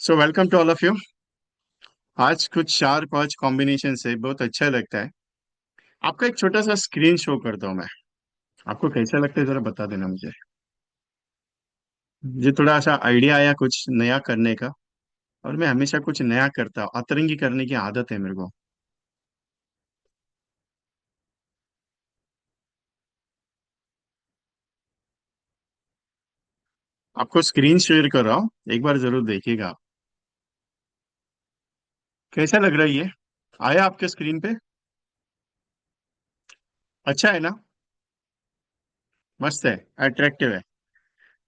So welcome to all of you. आज कुछ चार पांच कॉम्बिनेशन से बहुत अच्छा लगता है। आपका एक छोटा सा स्क्रीन शो करता हूँ मैं। आपको कैसा लगता है जरा बता देना मुझे। मुझे थोड़ा सा आइडिया आया कुछ नया करने का। और मैं हमेशा कुछ नया करता हूँ, अतरंगी करने की आदत है मेरे को। आपको स्क्रीन शेयर कर रहा हूँ, एक बार जरूर देखिएगा आप। कैसा लग रहा है ये? आया आपके स्क्रीन पे? अच्छा है ना? मस्त है। अट्रैक्टिव है।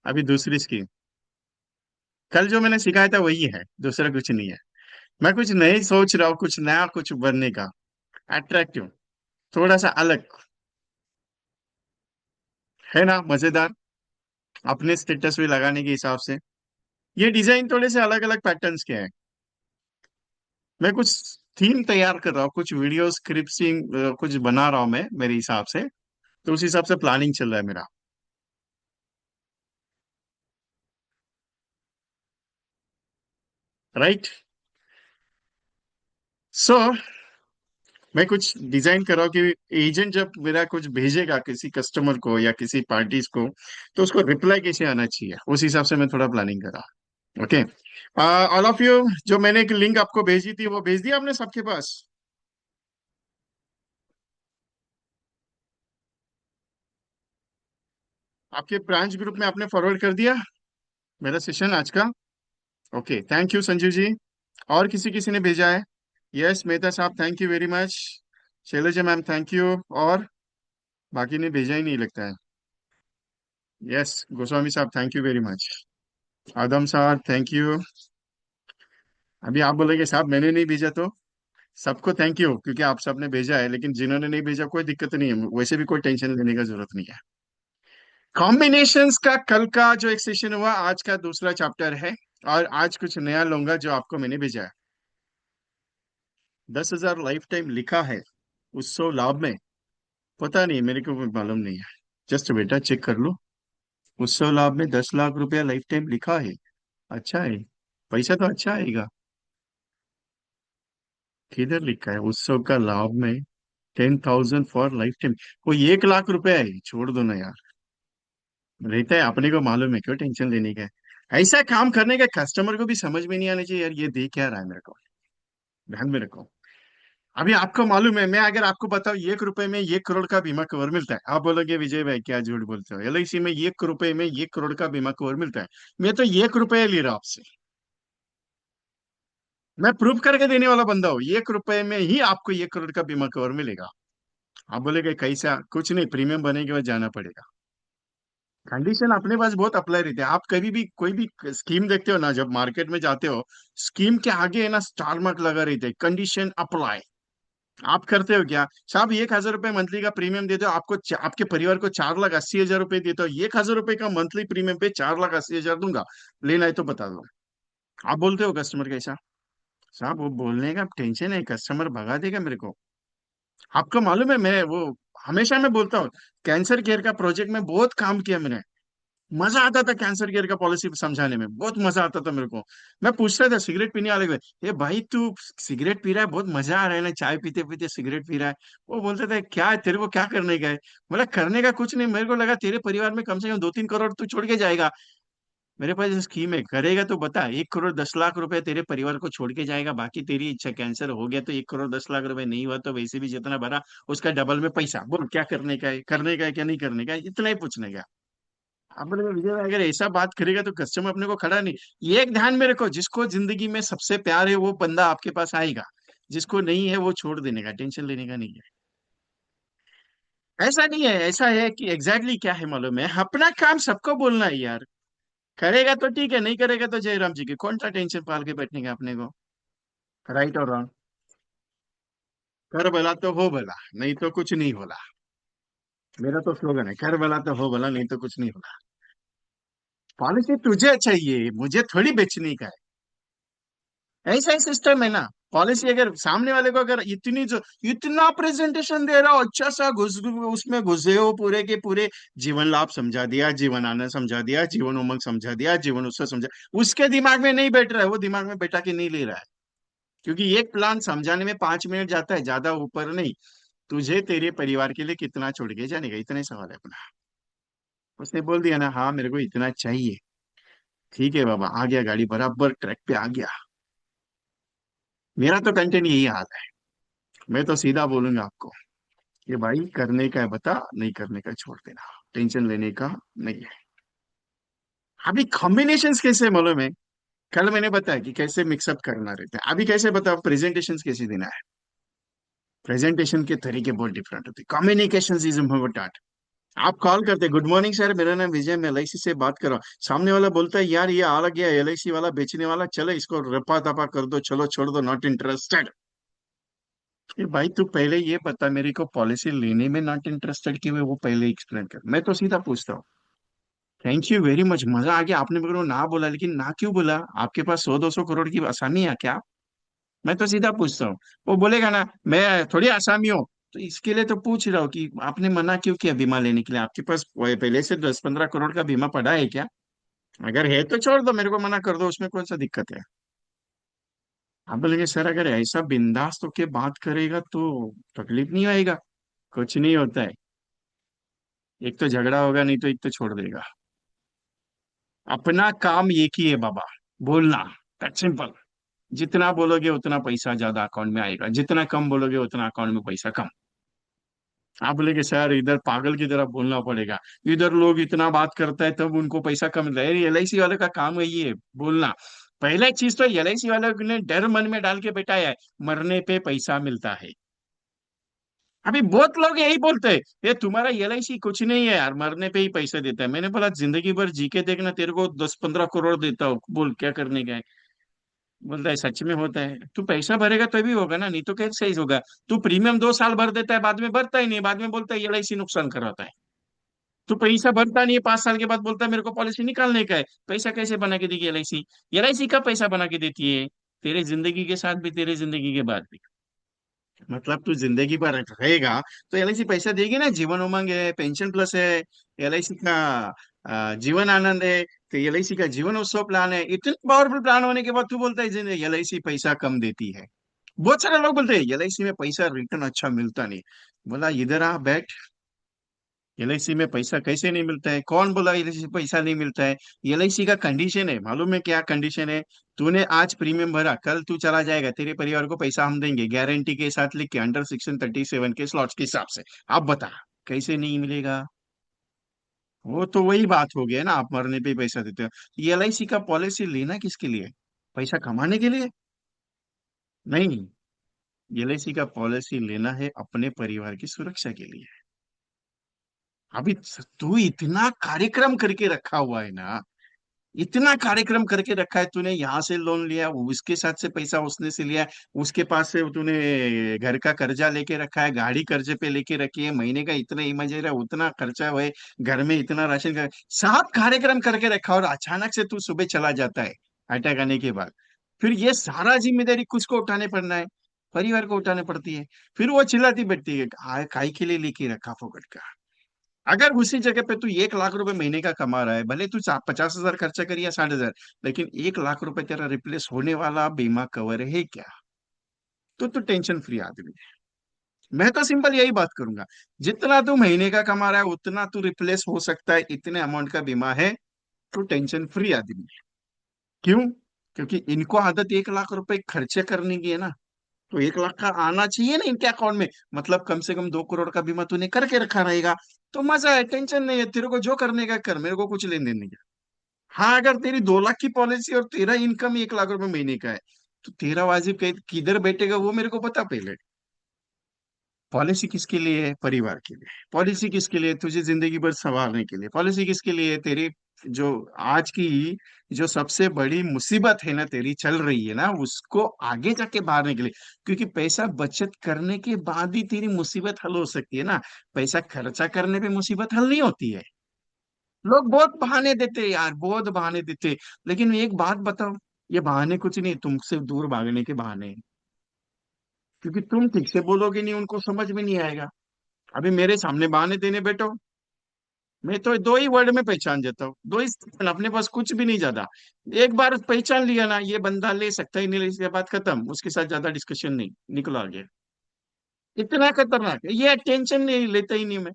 अभी दूसरी स्क्रीन। कल जो मैंने सिखाया था वही है, दूसरा कुछ नहीं है। मैं कुछ नए सोच रहा हूँ, कुछ नया कुछ बनने का। अट्रैक्टिव, थोड़ा सा अलग। है ना मजेदार? अपने स्टेटस भी लगाने के हिसाब से। ये डिजाइन थोड़े से अलग अलग पैटर्न्स के हैं। मैं कुछ थीम तैयार कर रहा हूँ, कुछ वीडियो स्क्रिप्टिंग कुछ बना रहा हूँ मैं मेरे हिसाब से। तो उस हिसाब से प्लानिंग चल रहा है मेरा। राइट। सो मैं कुछ डिजाइन कर रहा हूँ कि एजेंट जब मेरा कुछ भेजेगा किसी कस्टमर को या किसी पार्टीज को, तो उसको रिप्लाई कैसे आना चाहिए, उस हिसाब से मैं थोड़ा प्लानिंग कर रहा हूँ। ओके। ऑल ऑफ यू, जो मैंने एक लिंक आपको भेजी थी वो भेज दिया आपने सबके पास? आपके ब्रांच ग्रुप में आपने फॉरवर्ड कर दिया मेरा सेशन आज का? Okay, thank you Sanjeev ji. और किसी किसी ने भेजा है? यस मेहता साहब, thank you very much. Shailaja ma'am, thank you. और बाकी ने भेजा ही नहीं लगता है। यस गोस्वामी साहब, थैंक यू वेरी मच। आदम साहब, थैंक यू। अभी आप बोलेंगे साहब मैंने नहीं भेजा तो? सबको थैंक यू, क्योंकि आप सबने भेजा है, लेकिन जिन्होंने नहीं भेजा कोई दिक्कत नहीं है, वैसे भी कोई टेंशन लेने का जरूरत नहीं है। कॉम्बिनेशंस का कल का जो एक सेशन हुआ, आज का दूसरा चैप्टर है। और आज कुछ नया लूंगा जो आपको मैंने भेजा है। 10,000 लाइफ टाइम लिखा है उत्सव लाभ में। पता नहीं, मेरे को मालूम नहीं है। जस्ट बेटा चेक कर लो। उत्सव लाभ में 10 लाख रुपया लाइफ टाइम लिखा है। अच्छा है। पैसा तो अच्छा आएगा। किधर लिखा है उत्सव का लाभ में? 10,000 फॉर लाइफ टाइम। कोई 1 लाख रुपया है, छोड़ दो ना यार। रहता है, अपने को मालूम है, क्यों टेंशन लेने का है। ऐसा काम करने का कस्टमर को भी समझ में नहीं आना चाहिए यार, ये दे क्या रहा है मेरे को। ध्यान में रखो। अभी आपको मालूम है, मैं अगर आपको बताऊं 1 रुपए में 1 करोड़ का बीमा कवर मिलता है, आप बोलोगे विजय भाई क्या झूठ बोलते हो, LIC में 1 रुपए में 1 करोड़ का बीमा कवर मिलता है। मैं तो 1 रुपया ले रहा हूं आपसे। मैं प्रूव करके देने वाला बंदा हूँ, 1 रुपए में ही आपको 1 करोड़ का बीमा कवर मिलेगा। आप बोलेगे कैसा? कुछ नहीं, प्रीमियम बने के बाद जाना पड़ेगा। कंडीशन अपने पास बहुत अप्लाई रहते हैं। आप कभी भी कोई भी स्कीम देखते हो ना, जब मार्केट में जाते हो, स्कीम के आगे है ना स्टार मार्क लगा रहते हैं, कंडीशन अप्लाई। आप करते हो क्या साहब? 1,000 रुपए मंथली का प्रीमियम देते हो, आपको आपके परिवार को 4,80,000 रुपए देते हो, 1,000 रुपए का मंथली प्रीमियम पे 4,80,000 दूंगा। लेना है तो बता दो। आप बोलते हो कस्टमर कैसा? साहब वो बोलने का टेंशन है, कस्टमर भगा देगा मेरे को। आपको मालूम है मैं वो हमेशा मैं बोलता हूँ, कैंसर केयर का प्रोजेक्ट में बहुत काम किया मैंने। मजा आता था कैंसर केयर का पॉलिसी समझाने में, बहुत मजा आता था मेरे को। मैं पूछता था सिगरेट पीने वाले को, ये भाई तू सिगरेट पी रहा है, बहुत मजा आ रहा है ना, चाय पीते पीते सिगरेट पी रहा है। वो बोलते थे क्या है तेरे को, क्या करने का है? बोला करने का कुछ नहीं, मेरे को लगा तेरे परिवार में कम से कम 2-3 करोड़ तू छोड़ के जाएगा। मेरे पास स्कीम है, करेगा तो बता, 1 करोड़ 10 लाख रुपए तेरे परिवार को छोड़ के जाएगा, बाकी तेरी इच्छा। कैंसर हो गया तो 1 करोड़ 10 लाख रुपए, नहीं हुआ तो वैसे भी जितना भरा उसका डबल में पैसा। बोल क्या करने का है, करने का है क्या नहीं करने का है, इतना ही पूछने का। अपने को विजय भाई अगर ऐसा बात करेगा तो कस्टमर अपने को खड़ा नहीं। ये एक ध्यान में रखो, जिसको जिंदगी में सबसे प्यार है वो बंदा आपके पास आएगा। जिसको नहीं है वो छोड़ देने का, टेंशन लेने का नहीं है। ऐसा नहीं है, ऐसा है कि एग्जैक्टली क्या है मालूम है, अपना काम सबको बोलना है यार। करेगा तो ठीक है, नहीं करेगा तो जयराम जी की, कौन सा टेंशन पाल के बैठने का अपने को। राइट और रॉन्ग? कर भला तो हो भला, नहीं तो कुछ नहीं होला। मेरा तो स्लोगन है, कर भला तो हो भला, नहीं तो कुछ नहीं होला। पॉलिसी तुझे चाहिए, मुझे थोड़ी बेचने का है। ऐसा ही सिस्टम है ना। पॉलिसी अगर सामने वाले को अगर इतनी जो इतना प्रेजेंटेशन दे रहा हो, अच्छा सा घुस उसमें घुसे हो पूरे के पूरे, जीवन लाभ समझा दिया, जीवन आनंद समझा दिया, जीवन उमंग समझा दिया, जीवन उत्सव समझा, उसके दिमाग में नहीं बैठ रहा है, वो दिमाग में बैठा के नहीं ले रहा है। क्योंकि एक प्लान समझाने में 5 मिनट जाता है, ज्यादा ऊपर नहीं। तुझे तेरे परिवार के लिए कितना छोड़ के जाने का, इतना ही सवाल है अपना। उसने बोल दिया ना, हाँ मेरे को इतना चाहिए, ठीक है बाबा, आ गया गाड़ी बराबर ट्रैक पे आ गया। मेरा तो कंटेंट यही हाल है। मैं तो सीधा बोलूंगा आपको कि भाई करने का है बता, नहीं करने का छोड़ देना, टेंशन लेने का नहीं है। अभी कॉम्बिनेशंस कैसे मालूम है? कल मैंने बताया कि कैसे मिक्सअप करना रहता है, अभी कैसे बताओ प्रेजेंटेशन कैसे देना है। प्रेजेंटेशन के तरीके बहुत डिफरेंट होते हैं, कम्युनिकेशन इज इम्पोर्टेंट। आप कॉल करते, गुड मॉर्निंग सर, मेरा नाम विजय, मैं एलआईसी से बात कर रहा हूँ। सामने वाला बोलता है, यार ये आ गया एलआईसी वाला बेचने वाला, चलो इसको रपा दपा कर दो, चलो छोड़ दो, नॉट इंटरेस्टेड। ये भाई तू पहले ये बता मेरे को, पॉलिसी लेने में नॉट इंटरेस्टेड क्यों है, वो पहले एक्सप्लेन कर। मैं तो सीधा पूछता हूँ, थैंक यू वेरी मच, मजा आ गया, आपने मेरे को ना बोला, लेकिन ना क्यों बोला? आपके पास 100-200 करोड़ की आसामी है क्या? मैं तो सीधा पूछता हूँ। वो बोलेगा ना, मैं थोड़ी आसामी हूँ। तो इसके लिए तो पूछ रहा हूँ कि आपने मना क्यों किया बीमा लेने के लिए? आपके पास पहले से 10-15 करोड़ का बीमा पड़ा है क्या? अगर है तो छोड़ दो, मेरे को मना कर दो, उसमें कौन सा दिक्कत है? आप बोलेंगे सर अगर ऐसा बिंदास होके बात करेगा तो तकलीफ नहीं आएगा। कुछ नहीं होता है, एक तो झगड़ा होगा, नहीं तो एक तो छोड़ देगा। अपना काम एक ही है बाबा, बोलना, दैट सिंपल। जितना बोलोगे उतना पैसा ज्यादा अकाउंट में आएगा, जितना कम बोलोगे उतना अकाउंट में पैसा कम। आप बोले कि सर इधर पागल की तरह बोलना पड़ेगा, इधर लोग इतना बात करता है तब उनको पैसा कम मिलता है। एलआईसी वाले का काम है ये, बोलना। पहला चीज तो एलआईसी वाले ने डर मन में डाल के बैठाया है, मरने पे पैसा मिलता है। अभी बहुत लोग यही बोलते हैं, ये तुम्हारा एलआईसी कुछ नहीं है यार, मरने पे ही पैसा देता है। मैंने बोला जिंदगी भर जी के देखना, तेरे को 10-15 करोड़ देता हूँ, बोल क्या करने का है? बोलता है सच में होता है, तू पैसा भरेगा तो भी होगा ना, नहीं तो कैसे ही होगा? तू प्रीमियम 2 साल भर देता है, बाद में भरता ही नहीं, बाद में बोलता है एलआईसी नुकसान कराता है। तू पैसा भरता नहीं है, 5 साल के बाद बोलता है मेरे को पॉलिसी निकालने का है। पैसा कैसे बना के देगी एलआईसी? एलआईसी का पैसा बना के देती है, तेरे जिंदगी के साथ भी, तेरे जिंदगी के बाद भी। मतलब तू जिंदगी भर रहेगा तो एलआईसी पैसा देगी ना। जीवन उमंग है, पेंशन प्लस है, एलआईसी का जीवन आनंद है, तो एलआईसी का जीवन उत्सव प्लान है। इतने पावरफुल प्लान होने के बाद तू बोलता है एलआईसी पैसा कम देती है। बहुत सारे लोग बोलते हैं एलआईसी में पैसा रिटर्न अच्छा मिलता नहीं। बोला इधर आ बैठ, एलआईसी में पैसा कैसे नहीं मिलता है? कौन बोला एलआईसी पैसा नहीं मिलता है? एलआईसी का कंडीशन है, मालूम है क्या कंडीशन है? तूने आज प्रीमियम भरा, कल तू चला जाएगा, तेरे परिवार को पैसा हम देंगे गारंटी के साथ लिख के, अंडर सेक्शन 37 के स्लॉट्स के हिसाब से। आप बता कैसे नहीं मिलेगा? वो तो वही बात हो गया ना, आप मरने पे ही पैसा देते हो। एलआईसी का पॉलिसी लेना किसके लिए? पैसा कमाने के लिए? नहीं, एलआईसी का पॉलिसी लेना है अपने परिवार की सुरक्षा के लिए। अभी तू इतना कार्यक्रम करके रखा हुआ है ना, इतना कार्यक्रम करके रखा है तूने, यहाँ से लोन लिया, उसके साथ से पैसा उसने से लिया, उसके पास से तूने घर का कर्जा लेके रखा है, गाड़ी कर्जे पे लेके रखी है, महीने का इतना ईएमआई रहा, उतना खर्चा हुआ है, घर में इतना राशन का, सब कार्यक्रम करके रखा, और अचानक से तू सुबह चला जाता है अटैक आने के बाद। फिर ये सारा जिम्मेदारी किसको उठाने पड़ना है? परिवार को उठाने पड़ती है। फिर वो चिल्लाती बैठती है, काय के लिए लेके रखा फोकट का?" अगर उसी जगह पे तू 1 लाख रुपए महीने का कमा रहा है, भले तू 50,000 खर्चा करिए या 60,000, लेकिन 1 लाख रुपए तेरा रिप्लेस होने वाला बीमा कवर है क्या? तो टेंशन फ्री आदमी है। मैं तो सिंपल यही बात करूंगा, जितना तू महीने का कमा रहा है उतना तू रिप्लेस हो सकता है, इतने अमाउंट का बीमा है, तो टेंशन फ्री आदमी है। क्यों? क्योंकि इनको आदत 1 लाख रुपए खर्चे करने की है ना, तो 1 लाख का आना चाहिए ना इनके अकाउंट में। मतलब कम से कम 2 करोड़ का बीमा तूने करके रखा रहेगा, तो मजा है, टेंशन नहीं है, तेरे को जो करने का कर, मेरे को कुछ लेन देन नहीं है। हाँ, अगर तेरी 2 लाख की पॉलिसी और तेरा इनकम 1 लाख रुपए महीने का है, तो तेरा वाजिब किधर बैठेगा वो मेरे को पता पहले। पॉलिसी किसके लिए है? परिवार के लिए। पॉलिसी किसके लिए? तुझे जिंदगी भर संवारने के लिए। पॉलिसी किसके लिए? तेरी जो आज की जो सबसे बड़ी मुसीबत है ना तेरी चल रही है ना, उसको आगे जाके बाहरने के लिए। क्योंकि पैसा बचत करने के बाद ही तेरी मुसीबत हल हो सकती है ना, पैसा खर्चा करने पे मुसीबत हल नहीं होती है। लोग बहुत बहाने देते हैं यार, बहुत बहाने देते हैं। लेकिन एक बात बताओ, ये बहाने कुछ नहीं, तुमसे दूर भागने के बहाने हैं। क्योंकि तुम ठीक से बोलोगे नहीं, उनको समझ में नहीं आएगा। अभी मेरे सामने बहाने देने बैठो, मैं तो दो ही वर्ड में पहचान जाता हूँ, दो ही statement, अपने पास कुछ भी नहीं ज्यादा। एक बार पहचान लिया ना, ये बंदा ले सकता ही नहीं ले सकता, बात खत्म, उसके साथ ज्यादा डिस्कशन नहीं, निकलो आगे। इतना खतरनाक है ये, टेंशन नहीं लेता ही नहीं मैं।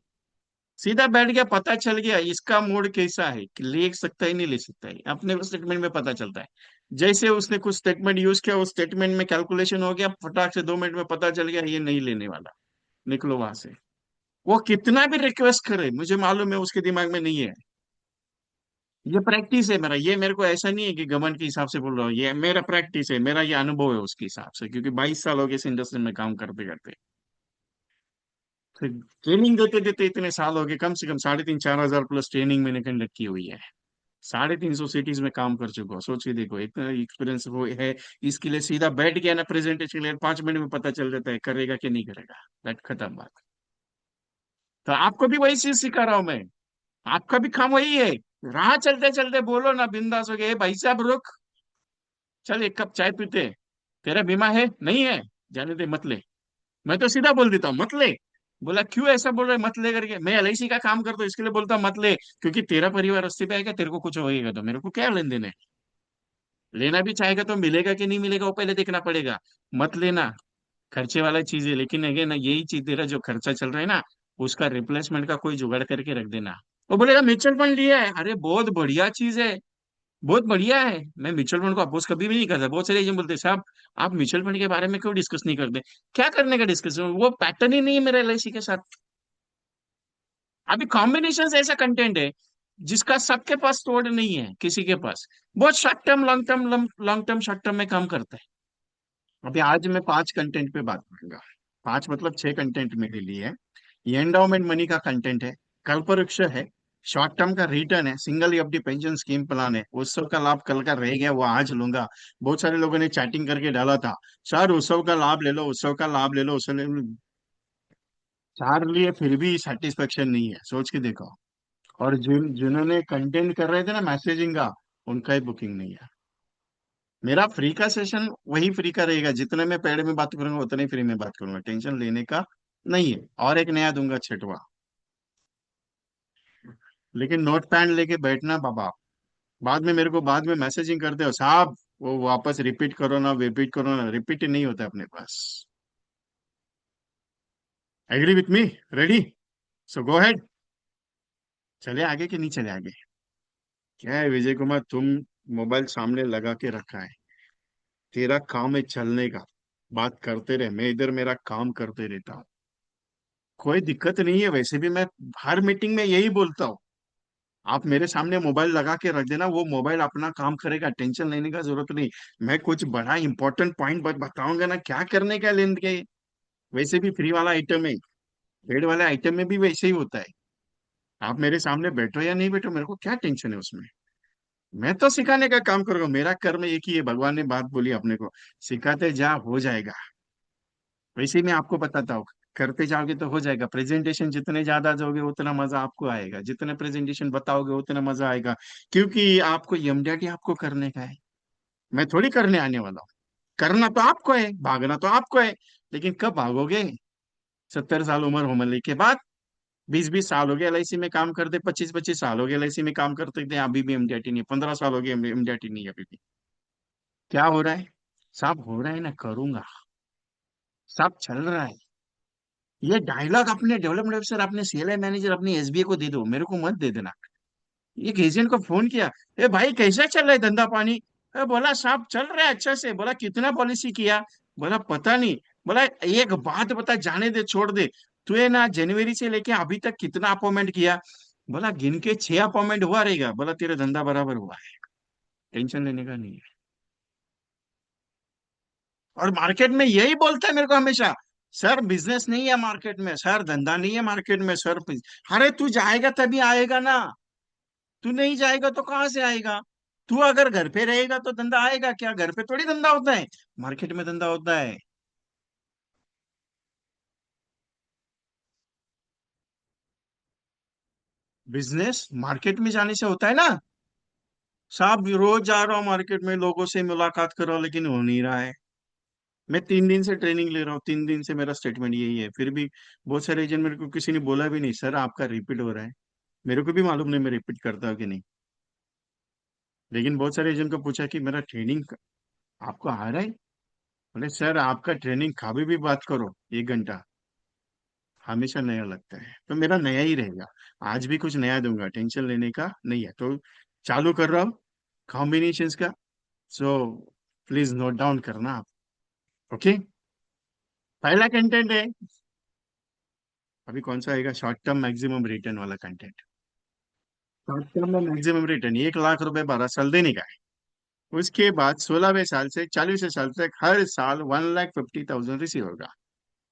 सीधा बैठ गया, पता चल गया इसका मूड कैसा है, कि ले सकता ही नहीं ले सकता है, अपने को स्टेटमेंट में पता चलता है। जैसे उसने कुछ स्टेटमेंट यूज किया, उस स्टेटमेंट में कैलकुलेशन हो गया, फटाक से 2 मिनट में पता चल गया ये नहीं लेने वाला, निकलो वहां से। वो कितना भी रिक्वेस्ट करे, मुझे मालूम है उसके दिमाग में नहीं है। ये प्रैक्टिस है मेरा, ये मेरे को ऐसा नहीं है कि घमंड के हिसाब से बोल रहा हूँ, ये मेरा प्रैक्टिस है, मेरा ये अनुभव है उसके हिसाब से, क्योंकि 22 साल हो गए इस इंडस्ट्री में काम करते करते। फिर ट्रेनिंग देते देते इतने साल हो गए, कम से कम 3,500 4,000 प्लस ट्रेनिंग मैंने कंडक्ट की हुई है। 350 सिटीज में काम कर चुका हूँ, सोचिए देखो इतना एक्सपीरियंस वो है। इसके लिए सीधा बैठ गया ना प्रेजेंटेशन के लिए, 5 मिनट में पता चल जाता है करेगा कि नहीं करेगा, दैट खत्म बात। तो आपको भी वही चीज सिखा रहा हूं मैं, आपका भी काम वही है। राह चलते चलते बोलो ना बिंदास हो गए, भाई साहब रुक, चल एक कप चाय पीते हैं। तेरा बीमा है नहीं है, जाने दे मत ले। मैं तो सीधा बोल देता हूँ मत ले। बोला क्यों ऐसा बोल रहे मत ले करके, मैं एलआईसी का काम करता हूँ इसके लिए बोलता हूँ मत ले, क्योंकि तेरा परिवार रस्ते पे आएगा, तेरे को कुछ होएगा तो मेरे को क्या लेन देन है। लेना भी चाहेगा तो मिलेगा कि नहीं मिलेगा वो पहले देखना पड़ेगा। मत लेना, खर्चे वाला चीज है, लेकिन अगे ना यही चीज तेरा जो खर्चा चल रहा है ना, उसका रिप्लेसमेंट का कोई जुगाड़ करके रख देना। वो बोलेगा म्यूचुअल फंड लिया है, अरे बहुत बढ़िया चीज है, बहुत बढ़िया है। मैं म्यूचुअल फंड को अपोज कभी भी नहीं करता, बहुत सारे एजेंट बोलते हैं साहब आप म्यूचुअल फंड के बारे में क्यों डिस्कस नहीं करते। क्या करने का डिस्कशन, वो पैटर्न ही नहीं है मेरा एलआईसी के साथ। अभी कॉम्बिनेशन ऐसा कंटेंट है जिसका सबके पास स्टोर्ड नहीं है किसी के पास। बहुत short term long term, long term short term में काम करता है। अभी आज मैं 5 कंटेंट पे बात करूंगा, 5 मतलब 6 कंटेंट मेरे लिए है। ये एंडाउमेंट मनी का कंटेंट है, कल्पवृक्ष है, शॉर्ट टर्म का रिटर्न है, single FD pension scheme plan है, उत्सव का लाभ कल का रह गया वो आज लूंगा। बहुत सारे लोगों ने चैटिंग करके डाला था, सर उत्सव का लाभ ले लो, उत्सव का लाभ ले लो, उत्सव ले लो। चार लिए फिर भी सेटिस्फेक्शन नहीं है, सोच के देखो। और जिन्होंने कंटेंट कर रहे थे ना मैसेजिंग का, उनका ही बुकिंग नहीं है। मेरा फ्री का सेशन वही फ्री का रहेगा, जितने मैं पेड में बात करूंगा उतने ही फ्री में बात करूंगा, टेंशन लेने का नहीं है। और एक नया दूंगा छठवा। लेकिन नोट पैड लेके बैठना बाबा, बाद में मेरे को बाद में मैसेजिंग करते हो साहब, वो वापस रिपीट करो ना, रिपीट करो ना, रिपीट नहीं होता अपने पास। Agree with me? Ready? So go head. चले आगे कि नहीं चले आगे? क्या है विजय कुमार, तुम मोबाइल सामने लगा के रखा है, तेरा काम है चलने का, बात करते रहे, मैं इधर मेरा काम करते रहता हूँ, कोई दिक्कत नहीं है। वैसे भी मैं हर मीटिंग में यही बोलता हूँ, आप मेरे सामने मोबाइल लगा के रख देना, वो मोबाइल अपना काम करेगा, टेंशन लेने का जरूरत नहीं। मैं कुछ बड़ा इंपॉर्टेंट पॉइंट बताऊंगा ना, क्या करने का लेन के। वैसे भी फ्री वाला आइटम है, पेड वाले आइटम में भी वैसे ही होता है। आप मेरे सामने बैठो या नहीं बैठो, मेरे को क्या टेंशन है उसमें। मैं तो सिखाने का काम करूंगा, मेरा कर्म एक ही है, भगवान ने बात बोली अपने को, सिखाते जा हो जाएगा। वैसे ही मैं आपको बताता हूँ, करते जाओगे तो हो जाएगा। प्रेजेंटेशन जितने ज्यादा दोगे उतना मजा आपको आएगा, जितने प्रेजेंटेशन बताओगे उतना मजा आएगा, क्योंकि आपको एमडीआरटी आपको करने का है, मैं थोड़ी करने आने वाला हूँ। करना तो आपको है, भागना तो आपको है, लेकिन कब भागोगे? 70 साल उम्र होने के बाद, 20-20 साल हो गए एलआईसी में काम करते, 25-25 साल हो गए एलआईसी में काम करते थे, अभी भी एमडीआरटी नहीं, 15 साल हो गए एमडीआरटी नहीं है अभी भी। क्या हो रहा है? सब हो रहा है ना, करूंगा, सब चल रहा है। ये डायलॉग अपने डेवलपमेंट ऑफिसर, अपने सीएलए मैनेजर, अपने एसबीए को दे दो, मेरे को मत दे देना। एक एजेंट को फोन किया, ए भाई कैसा चल रहा है धंधा पानी? बोला साहब चल रहा है अच्छा से। बोला कितना पॉलिसी किया? बोला पता नहीं। बोला एक बात बता, जाने दे छोड़ दे, तू है ना जनवरी से लेके अभी तक कितना अपॉइंटमेंट किया? बोला गिन के 6 अपॉइंटमेंट हुआ रहेगा। बोला तेरा धंधा बराबर हुआ है, टेंशन लेने का नहीं है। और मार्केट में यही बोलता है मेरे को हमेशा, सर बिजनेस नहीं है मार्केट में, सर धंधा नहीं है मार्केट में, सर अरे तू जाएगा तभी आएगा ना, तू नहीं जाएगा तो कहाँ से आएगा? तू अगर घर पे रहेगा तो धंधा आएगा क्या? घर पे थोड़ी धंधा होता है, मार्केट में धंधा होता है। बिजनेस मार्केट में जाने से होता है ना। साहब रोज जा रहा हूँ मार्केट में, लोगों से मुलाकात कर रहा हूं, लेकिन हो नहीं रहा है। मैं 3 दिन से ट्रेनिंग ले रहा हूँ, 3 दिन से मेरा स्टेटमेंट यही है, फिर भी बहुत सारे एजेंट, मेरे को किसी ने बोला भी नहीं सर आपका रिपीट हो रहा है। मेरे को भी मालूम नहीं मैं रिपीट करता हूँ कि नहीं। लेकिन बहुत सारे एजेंट को पूछा कि मेरा ट्रेनिंग आपको आ रहा है। बोले सर आपका ट्रेनिंग कभी भी बात करो 1 घंटा, हमेशा नया लगता है, तो मेरा नया ही रहेगा। आज भी कुछ नया दूंगा, टेंशन लेने का नहीं है। तो चालू कर रहा हूँ कॉम्बिनेशंस का। सो प्लीज नोट डाउन करना आप। ओके। पहला कंटेंट है, अभी कौन सा आएगा, शॉर्ट टर्म मैक्सिमम रिटर्न वाला कंटेंट। शॉर्ट टर्म में मैक्सिमम रिटर्न 1 लाख रुपए 12 साल देने का है। उसके बाद 16वें साल से 40वें साल तक हर साल 1,50,000 रिसीव होगा।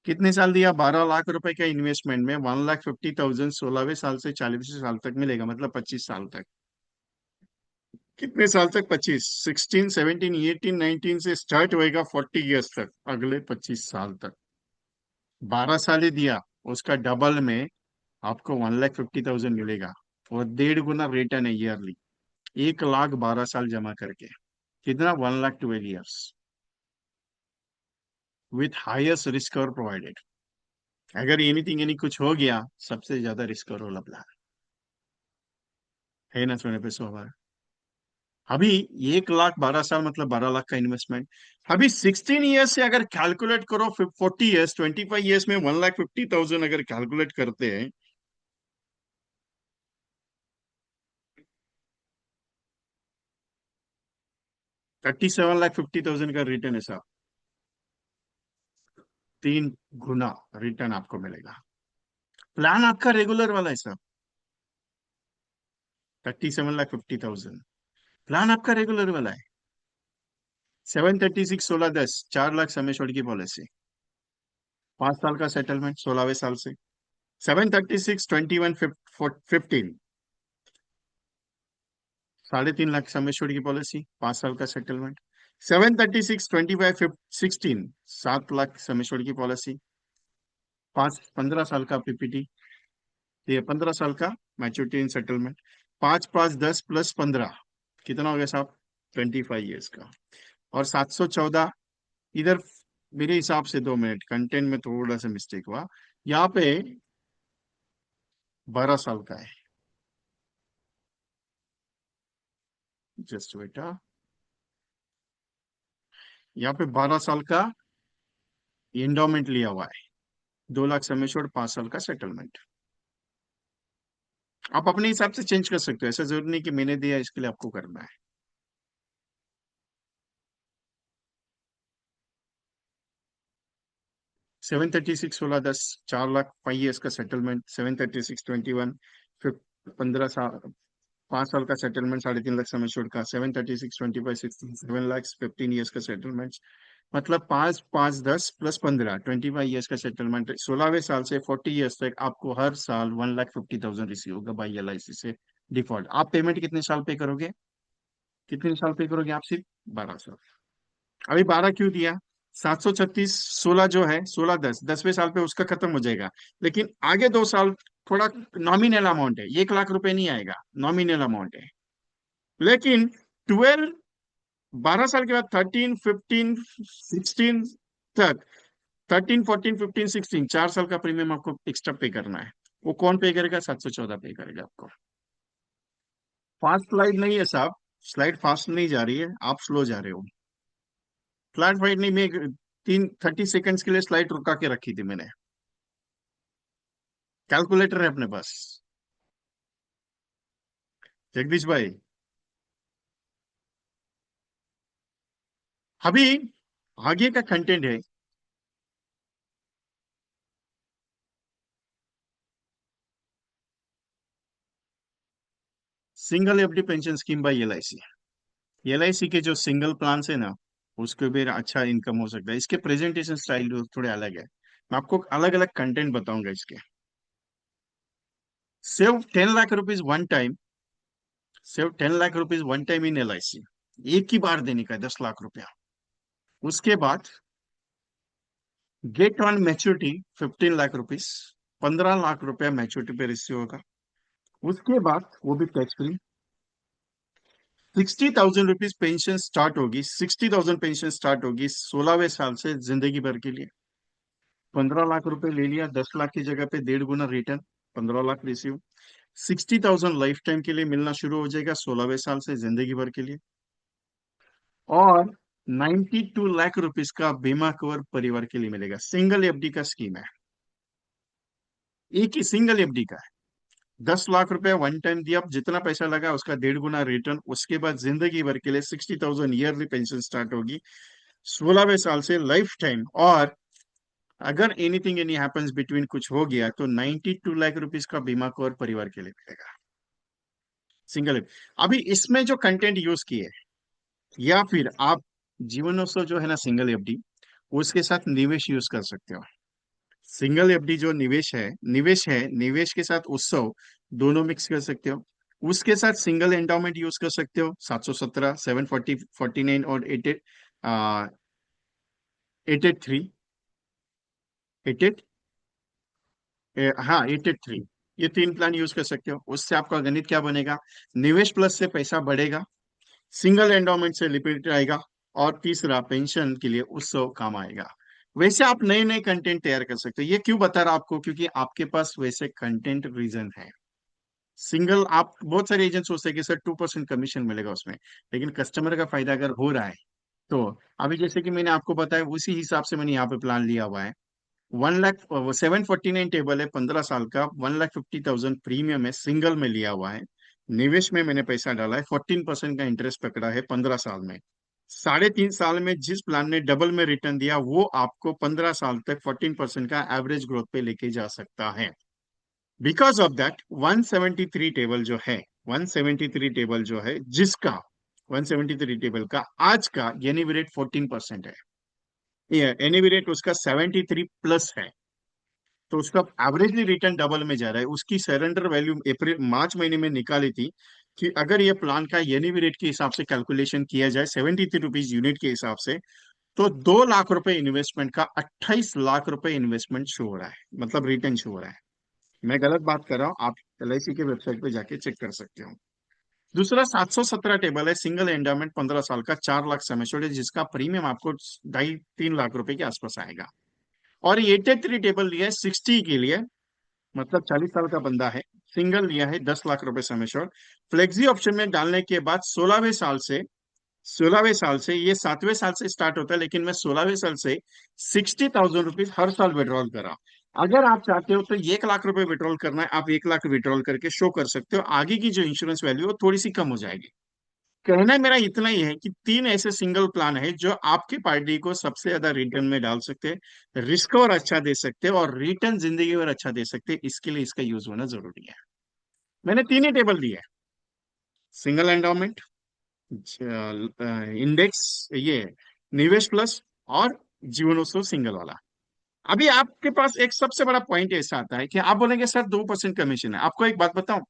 कितने साल दिया, 12 लाख रुपए का इन्वेस्टमेंट में 1,50,000 16वें साल से 40वें साल तक मिलेगा, मतलब 25 साल तक। कितने साल तक, 25, 16, 17, 18, 19 से स्टार्ट होएगा 40 ईयर्स तक, अगले 25 साल तक। 12 साल ही दिया, उसका डबल में आपको 1,50,000 मिलेगा। और 1.5 गुना रिटर्न है ईयरली, 1 लाख 12 साल जमा करके। कितना, 1,12 years, with highest risk cover provided. अगर एनीथिंग एनी कुछ हो गया, सबसे ज्यादा रिस्क कवर वाला प्लान है ना, सोने पे सोहा। अभी 1 लाख 12 साल मतलब 12 लाख का इन्वेस्टमेंट। अभी 16 ईयर्स से अगर कैलकुलेट करो, 40 ईयर्स, 25 ईयर्स में 1,50,000 अगर कैलकुलेट करते हैं, 37,50,000 का रिटर्न है साहब। 3 गुना रिटर्न आपको मिलेगा। प्लान आपका रेगुलर वाला है साहब। 37,50,000 प्लान आपका रेगुलर वाला है। 736 16 10 4 लाख समय छोड़ की पॉलिसी, 5 साल का सेटलमेंट 16वें साल से। 736 21 15 3.5 लाख समय छोड़ की पॉलिसी, 5 साल का सेटलमेंट। 736 25 16 7 लाख समय छोड़ की पॉलिसी, 15 साल का पीपीटी। ये 15 साल का मैच्योरिटी इन सेटलमेंट। 5 5 10 + 15 कितना हो गया साहब, 25 ईयर्स का। और 714 इधर, मेरे हिसाब से 2 मिनट कंटेंट में थोड़ा सा मिस्टेक हुआ, यहाँ पे 12 साल का है। जस्ट बेटा, यहाँ पे 12 साल का एंडोमेंट लिया हुआ है, 2 लाख समय छोड़ 5 साल का सेटलमेंट। आप अपने हिसाब से चेंज कर सकते हो, ऐसा जरूरी नहीं कि मैंने दिया इसके लिए आपको करना है। 736 16 10 4 लाख 5 ईयर्स का सेटलमेंट। 736 21 फिर 15 साल, 5 साल का सेटलमेंट, 3.5 लाख समय छोड़ का। 736 25 16 7 लाख 15 ईयर्स का सेटलमेंट। मतलब 5 5 10 + 15 25 ईयर्स का सेटलमेंट। 16वें साल से 40 ईयर्स तक आपको हर साल 1,50,000 रिसीव होगा बाई LIC से। डिफॉल्ट आप पेमेंट कितने साल पे करोगे, कितने साल पे करोगे आप, सिर्फ 12 साल। अभी 12 क्यों दिया, 736 16 जो है, 16 10 10वें साल पे उसका खत्म हो जाएगा। लेकिन आगे 2 साल थोड़ा नॉमिनल अमाउंट है, 1 लाख रुपए नहीं आएगा, नॉमिनल अमाउंट है। लेकिन 12 12 साल के बाद 13 15 16 तक, 13 14 15 16 4 साल का प्रीमियम आपको एक्स्ट्रा पे करना है। वो कौन पे करेगा, 714 पे करेगा आपको। फास्ट स्लाइड नहीं है साहब, स्लाइड फास्ट नहीं जा रही है, आप स्लो जा रहे हो। फ्लैट फाइट नहीं, मैं 30 सेकंड्स के लिए स्लाइड रुका के रखी थी मैंने। कैलकुलेटर है अपने पास, जगदीश भाई। अभी आगे का कंटेंट है, single FD pension scheme bye LIC। LIC के जो सिंगल प्लान है ना, उसके भी अच्छा इनकम हो सकता है। इसके प्रेजेंटेशन स्टाइल थोड़े अलग है, मैं आपको अलग अलग कंटेंट बताऊंगा इसके। Save 10 lakh rupees one time, save 10 lakh rupees one time in LIC। एक ही बार देने का है 10 लाख रुपया। उसके बाद gate on maturity 15 lakh rupees, 15 lakh रुपया मैच्योरिटी पे रिसीव होगा। उसके बाद वो भी tax free, 60,000 rupees pension start होगी, 60,000 पेंशन स्टार्ट होगी 16वें साल से जिंदगी भर के लिए। 15 लाख रुपए ले लिया, 10 लाख की जगह पे 1.5 गुना return, 15 lakh receive. 60,000 life time के लिए मिलना शुरू हो जाएगा 16वें साल से जिंदगी भर के लिए। और 92 लाख रुपीज का बीमा कवर परिवार के लिए मिलेगा। सिंगल एफडी का स्कीम है, एक ही सिंगल एफडी का है। 10 लाख रुपए वन टाइम दिया, जितना पैसा लगा उसका 1.5 गुना रिटर्न। उसके बाद जिंदगी भर के लिए 60,000 ईयरली पेंशन स्टार्ट होगी 16वें साल से लाइफ टाइम। और अगर एनीथिंग एनी हैपेंस बिटवीन कुछ हो गया तो 92 लाख रुपीज का बीमा कवर परिवार के लिए मिलेगा, सिंगल। अभी इसमें जो कंटेंट यूज किए, या फिर आप जीवनोत्सव जो है ना सिंगल एफडी, उसके साथ निवेश यूज कर सकते हो। सिंगल एफडी जो निवेश के साथ उत्सव दोनों मिक्स कर सकते हो। उसके साथ सिंगल एंडाउमेंट यूज कर सकते हो, 717, 740, 49 और 883, 88, हाँ 883, ये तीन प्लान यूज कर सकते हो। उससे आपका गणित क्या बनेगा, निवेश प्लस से पैसा बढ़ेगा, सिंगल एंडोमेंट से लिमिट आएगा, और तीसरा पेंशन के लिए उत्सव काम आएगा। वैसे आप नए नए कंटेंट तैयार कर सकते हो। ये क्यों बता रहा आपको, क्योंकि आपके पास वैसे कंटेंट रीजन है। सिंगल आप बहुत सारे एजेंट सोचते हैं कि सर 2% कमीशन मिलेगा उसमें, लेकिन कस्टमर का फायदा अगर हो रहा है तो। अभी जैसे कि मैंने आपको बताया उसी हिसाब से मैंने यहाँ पे प्लान लिया हुआ है। 1 लाख 749 टेबल है, 15 साल का, 1,50,000 प्रीमियम है, सिंगल में लिया हुआ है। निवेश में मैंने पैसा डाला है, 14% का इंटरेस्ट पकड़ा है 15 साल में। 3.5 साल में जिस प्लान ने डबल में रिटर्न दिया वो आपको 15 साल तक 14% का एवरेज ग्रोथ पे लेके जा सकता है। बिकॉज ऑफ दैट 173 टेबल जो है, 173 टेबल जो है जिसका 173 टेबल का आज का एनईवी रेट 14% है, ये एनईवी रेट उसका 73 प्लस है, तो उसका एवरेजली रिटर्न डबल में जा रहा है। उसकी सरेंडर वैल्यू अप्रैल मार्च महीने में निकाली थी कि अगर ये प्लान का एनईवी रेट के हिसाब से कैलकुलेशन किया जाए 73 रुपीज यूनिट के हिसाब से, तो 2 लाख रुपए इन्वेस्टमेंट का 28 लाख रुपए इन्वेस्टमेंट शो हो रहा है, मतलब रिटर्न शो हो रहा है। मैं गलत बात कर रहा हूँ, आप एलआईसी के वेबसाइट पे जाके चेक कर सकते हो। दूसरा 717 टेबल है, सिंगल एंडाउमेंट 15 साल का, 4 लाख सम एश्योर्ड है, जिसका प्रीमियम आपको 2.5-3 लाख रुपए के आसपास आएगा। और ये 83 टेबल लिया है 60 के लिए, मतलब 40 साल का बंदा है, सिंगल लिया है, 10 लाख रुपए सम एश्योर्ड। फ्लेक्सी ऑप्शन में डालने के बाद 16वें साल से ये 7वें साल से स्टार्ट होता है, लेकिन मैं 16वें साल से 60,000 रुपीज हर साल विड्रॉल करा। अगर आप चाहते हो तो 1 लाख रुपए विड्रॉल करना है, आप 1 लाख विड्रॉल करके शो कर सकते हो। आगे की जो इंश्योरेंस वैल्यू है वो थोड़ी सी कम हो जाएगी। कहना मेरा इतना ही है कि 3 ऐसे सिंगल प्लान है जो आपकी पार्टी को सबसे ज्यादा रिटर्न में डाल सकते हैं, रिस्क और अच्छा दे सकते हैं, और रिटर्न जिंदगी भर अच्छा दे सकते हैं। इसके लिए इसका यूज होना जरूरी है। मैंने तीन ही टेबल दिए, सिंगल एंडोमेंट, इंडेक्स, ये निवेश प्लस, और जीवनोत्सव सिंगल वाला। अभी आपके पास एक सबसे बड़ा पॉइंट ऐसा आता है कि आप बोलेंगे सर 2% कमीशन है। आपको एक बात बताऊं,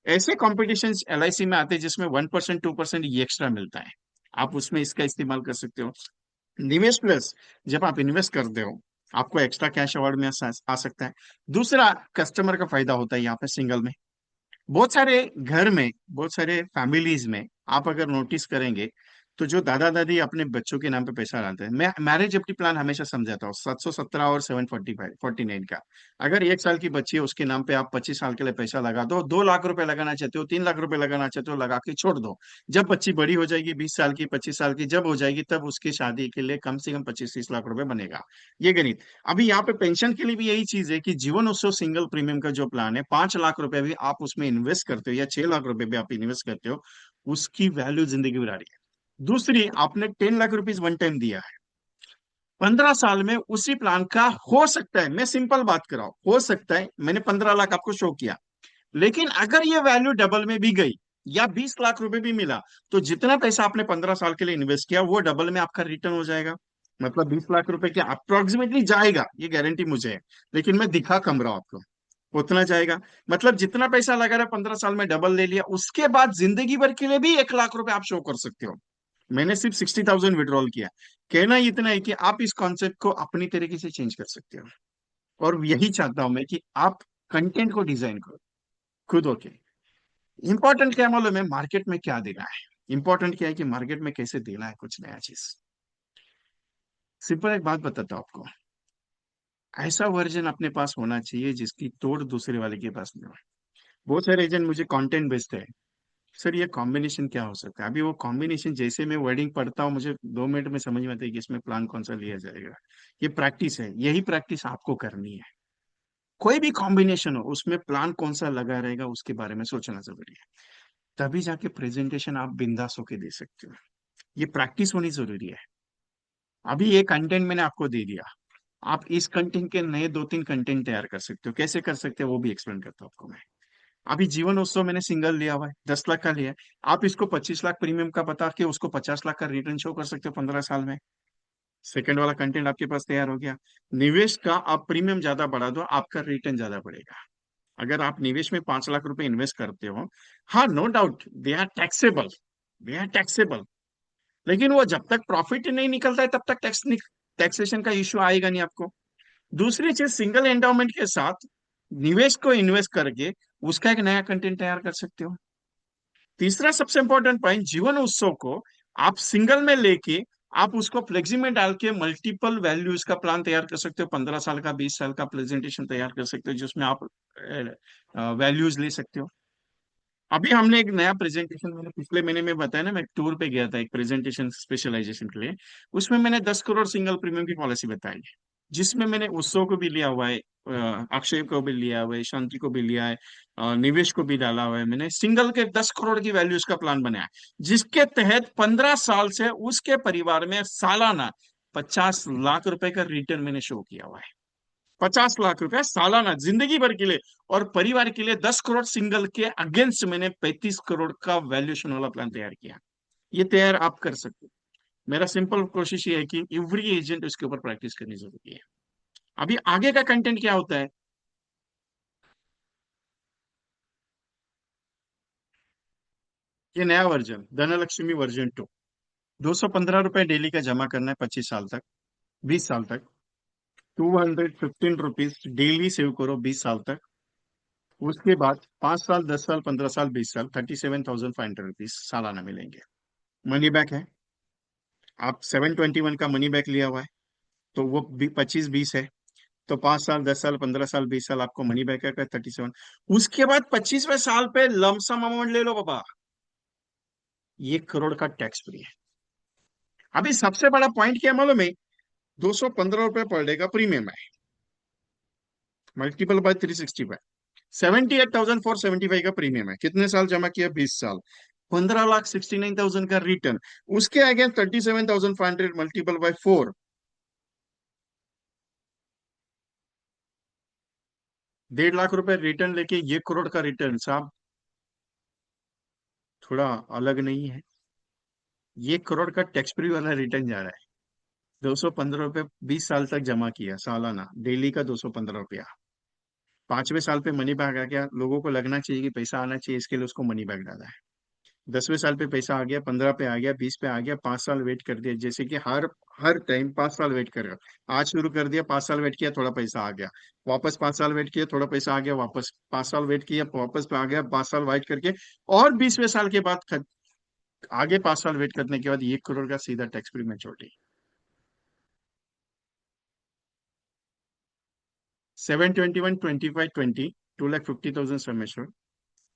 ऐसे कॉम्पिटिशन एलआईसी में आते हैं जिसमें 1%, 2% ये एक्स्ट्रा मिलता है, आप उसमें इसका इस्तेमाल कर सकते हो। निवेश प्लस, जब आप इन्वेस्ट करते हो आपको एक्स्ट्रा कैश अवार्ड में आ सकता है। दूसरा, कस्टमर का फायदा होता है यहाँ पे सिंगल में। बहुत सारे घर में, बहुत सारे फैमिलीज में आप अगर नोटिस करेंगे तो जो दादा दादी अपने बच्चों के नाम पे पैसा डालते हैं, मैं मैरिज एफडी प्लान हमेशा समझाता हूँ, 717 और 745 का। अगर 1 साल की बच्ची है उसके नाम पे आप 25 साल के लिए पैसा लगा दो, 2 लाख रुपए लगाना चाहते हो, 3 लाख रुपए लगाना चाहते हो, लगा के छोड़ दो। जब बच्ची बड़ी हो जाएगी, 20 साल की, 25 साल की जब हो जाएगी, तब उसकी शादी के लिए कम से कम 25-30 लाख रुपए बनेगा। ये गणित। अभी यहाँ पे पेंशन के लिए भी यही चीज है कि जीवन उत्सव सिंगल प्रीमियम का जो प्लान है, 5 लाख रुपए भी आप उसमें इन्वेस्ट करते हो या 6 लाख रुपए भी आप इन्वेस्ट करते हो, उसकी वैल्यू जिंदगी भर आ रही है। दूसरी, आपने 10 लाख रुपीज वन टाइम दिया है, 15 साल में उसी प्लान का हो सकता है, मैं सिंपल बात कर रहा हूं, हो सकता है मैंने 15 लाख आपको शो किया, लेकिन अगर ये वैल्यू डबल में भी गई या 20 लाख रुपए भी मिला, तो जितना पैसा आपने 15 साल के लिए इन्वेस्ट किया वो डबल में आपका रिटर्न हो जाएगा। मतलब 20 लाख रुपए के अप्रोक्सीमेटली जाएगा, ये गारंटी मुझे है, लेकिन मैं दिखा कम रहा हूं आपको, उतना जाएगा। मतलब जितना पैसा लगा रहा 15 साल में डबल ले लिया, उसके बाद जिंदगी भर के लिए भी 1 लाख रुपए आप शो कर सकते हो। मैंने सिर्फ 60,000 विड्रॉल किया। कहना इतना है कि आप इस कॉन्सेप्ट को अपनी तरीके से चेंज कर सकते हो, और यही चाहता हूं मैं कि आप कंटेंट को डिजाइन करो खुद होके। इंपॉर्टेंट क्या मालूम है, मार्केट में क्या देना है। इंपॉर्टेंट क्या है कि मार्केट में कैसे देना है कुछ नया चीज। सिंपल एक बात बताता हूँ आपको, ऐसा वर्जन अपने पास होना चाहिए जिसकी तोड़ दूसरे वाले के पास नहीं हो। बहुत सारे एजेंट मुझे कंटेंट भेजते हैं, सर ये कॉम्बिनेशन क्या हो सकता है। अभी वो कॉम्बिनेशन जैसे मैं वर्डिंग पढ़ता हूँ मुझे 2 मिनट में समझ में आता है कि इसमें प्लान कौन सा लिया जाएगा। ये प्रैक्टिस है, यही प्रैक्टिस आपको करनी है। कोई भी कॉम्बिनेशन हो उसमें प्लान कौन सा लगा रहेगा उसके बारे में सोचना जरूरी है। तभी जाके प्रेजेंटेशन आप बिंदास होके दे सकते हो। ये प्रैक्टिस होनी जरूरी है। अभी ये कंटेंट मैंने आपको दे दिया, आप इस कंटेंट के नए 2-3 कंटेंट तैयार कर सकते हो। कैसे कर सकते हो वो भी एक्सप्लेन करता हूँ आपको मैं। अभी जीवन उत्सव मैंने सिंगल लिया हुआ है, 10 लाख का लिया है। आप इसको 25 लाख प्रीमियम का बता के उसको 50 लाख का रिटर्न शो कर सकते हो 15 साल में। सेकंड वाला कंटेंट आपके पास तैयार हो गया। निवेश का आप प्रीमियम ज्यादा बढ़ा दो, आपका रिटर्न ज्यादा बढ़ेगा। अगर आप निवेश में 5 लाख रुपए इन्वेस्ट करते हो, हाँ no doubt they are taxable, they are taxable. लेकिन वो जब तक प्रॉफिट नहीं निकलता है तब तक टैक्सेशन का इश्यू आएगा नहीं आपको। दूसरी चीज, सिंगल एंडाउमेंट के साथ निवेश को इन्वेस्ट करके उसका एक नया कंटेंट तैयार कर सकते हो। तीसरा सबसे इंपॉर्टेंट पॉइंट, जीवन उत्सव को आप सिंगल में लेके आप उसको फ्लेक्सी में डाल के मल्टीपल वैल्यूज का प्लान तैयार कर सकते हो। 15 साल का, 20 साल का प्रेजेंटेशन तैयार कर सकते हो जिसमें आप वैल्यूज ले सकते हो। अभी हमने एक नया प्रेजेंटेशन, मैंने पिछले महीने में बताया ना, मैं एक टूर पे गया था एक प्रेजेंटेशन स्पेशलाइजेशन के लिए। उसमें मैंने 10 करोड़ सिंगल प्रीमियम की पॉलिसी बताई है, जिसमें मैंने उत्सव को भी लिया हुआ है, अक्षय को भी लिया हुआ है, शांति को भी लिया है, निवेश को भी डाला हुआ है। मैंने सिंगल के 10 करोड़ की वैल्यूज का प्लान बनाया है, जिसके तहत 15 साल से उसके परिवार में सालाना 50 लाख रुपए का रिटर्न मैंने शो किया हुआ है। 50 लाख रुपए सालाना जिंदगी भर के लिए। और परिवार के लिए 10 करोड़ सिंगल के अगेंस्ट मैंने 35 करोड़ का वैल्यूएशन वाला प्लान तैयार किया। ये तैयार आप कर सकते हो। मेरा सिंपल कोशिश ये है कि एवरी एजेंट उसके ऊपर प्रैक्टिस करनी जरूरी है। अभी आगे का कंटेंट क्या होता है, ये नया वर्जन धनलक्ष्मी वर्जन 2, ₹215 डेली का जमा करना है 25 साल तक, 20 साल तक। ₹215 डेली सेव करो 20 साल तक। उसके बाद 5 साल, 10 साल, 15 साल, 20 साल, ₹37,500 सालाना मिलेंगे। मनी बैक है, आप 721 का मनी बैक लिया हुआ है, तो वो 25-20 है। तो 5 साल, 10 साल, 15 साल, 20 साल आपको मनी बैक का 37। उसके बाद 25वें साल पे लमसम अमाउंट ले लो बाबा, 1 करोड़ का टैक्स फ्री है। अभी सबसे बड़ा पॉइंट क्या है मालूम है, ₹215 पर डे का प्रीमियम है, मल्टीपल बाय 365, 78,475 का प्रीमियम है। कितने साल जमा किया, 20 साल, 15,69,000 का रिटर्न। उसके अगेंस्ट 37,500 मल्टीपल बाय 4, 1.5 लाख रुपए रिटर्न लेके 1 करोड़ का रिटर्न साहब, थोड़ा अलग नहीं है। 1 करोड़ का टैक्स फ्री वाला रिटर्न जा रहा है। ₹215 20 साल तक जमा किया सालाना, डेली का ₹215। 5वें साल पे मनी बैक आ गया, लोगों को लगना चाहिए कि पैसा आना चाहिए, इसके लिए उसको मनी बैक डाला है। 10वें साल पे पैसा आ गया, 15 पे आ गया, 20 पे आ गया, 5 साल वेट कर दिया। जैसे कि हर हर टाइम 5 साल वेट करेगा। आज शुरू कर दिया, 5 साल वेट किया, थोड़ा पैसा आ गया, वापस 5 साल वेट किया, थोड़ा पैसा आ गया, वापस 5 साल वेट किया, वापस पे आ गया, 5 साल वेट करके और 20वें साल के बाद आगे 5 साल वेट करने के बाद 1 करोड़ का सीधा tax free maturity. 721, 25, 20, 2,50,000 sum assured.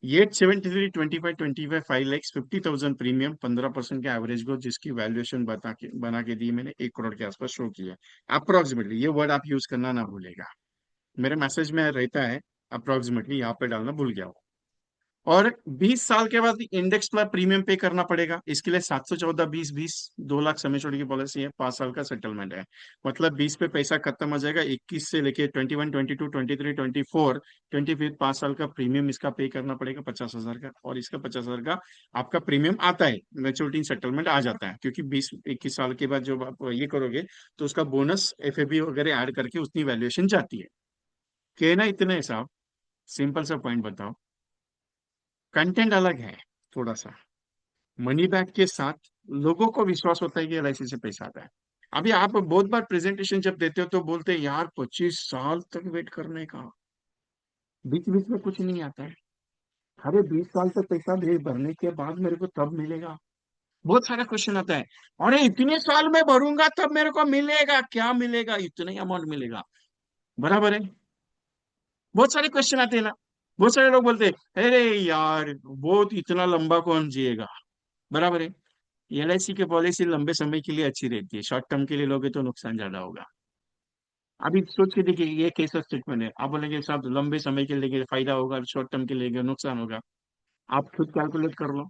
873, 25, 25, 5 lakhs, 50,000 premium, 15% के एवरेज ग्रोथ, जिसकी वैल्यूएशन बना के दी मैंने 1 करोड़ के आसपास शो किया। अप्रोक्सीमेटली, ये वर्ड आप यूज करना ना भूलेगा, मेरे मैसेज में रहता है अप्रोक्सीमेटली, यहाँ पे डालना भूल गया हो। और 20 साल के बाद इंडेक्स प्लस प्रीमियम पे करना पड़ेगा। इसके लिए 714, 20, 20, 2 लाख समय छोड़ की पॉलिसी है, 5 साल का सेटलमेंट है। मतलब 20 पे पैसा खत्म हो जाएगा, 21 से लेके 21, 22, 23, 24, 25, 5 साल का प्रीमियम इसका पे करना पड़ेगा 50,000 का। और इसका 50,000 का आपका प्रीमियम आता है, मेच्योरिटी सेटलमेंट आ जाता है, क्योंकि 20-21 साल के बाद जो आप ये करोगे तो उसका बोनस एफएबी वगैरह ऐड करके उतनी वैल्यूएशन जाती है। कहना इतना है साहब, सिंपल सा पॉइंट बताओ, कंटेंट अलग है थोड़ा सा, मनी बैक के साथ लोगों को विश्वास होता है कि एलआईसी से पैसा आता है। अभी आप बहुत बार प्रेजेंटेशन जब देते हो तो बोलते हैं यार 25 साल तक वेट करने का, बीच बीच में कुछ नहीं आता है। अरे 20 साल तक पैसा भरने के बाद मेरे को तब मिलेगा। बहुत सारा क्वेश्चन आता है। अरे इतने साल में भरूंगा तब मेरे को मिलेगा, क्या मिलेगा, इतना ही अमाउंट मिलेगा, बराबर है। बहुत सारे क्वेश्चन आते हैं ना। बहुत सारे लोग बोलते हैं अरे यार बहुत इतना लंबा कौन जिएगा, बराबर है। एलआईसी की पॉलिसी लंबे समय के लिए अच्छी रहती है, शॉर्ट टर्म के लिए लोगे तो नुकसान ज्यादा होगा। अभी सोच के देखिए, ये कैसा स्टेटमेंट है, आप बोलेंगे साहब लंबे समय के लिए फायदा होगा, शॉर्ट टर्म के लिए नुकसान होगा। आप खुद कैलकुलेट कर लो,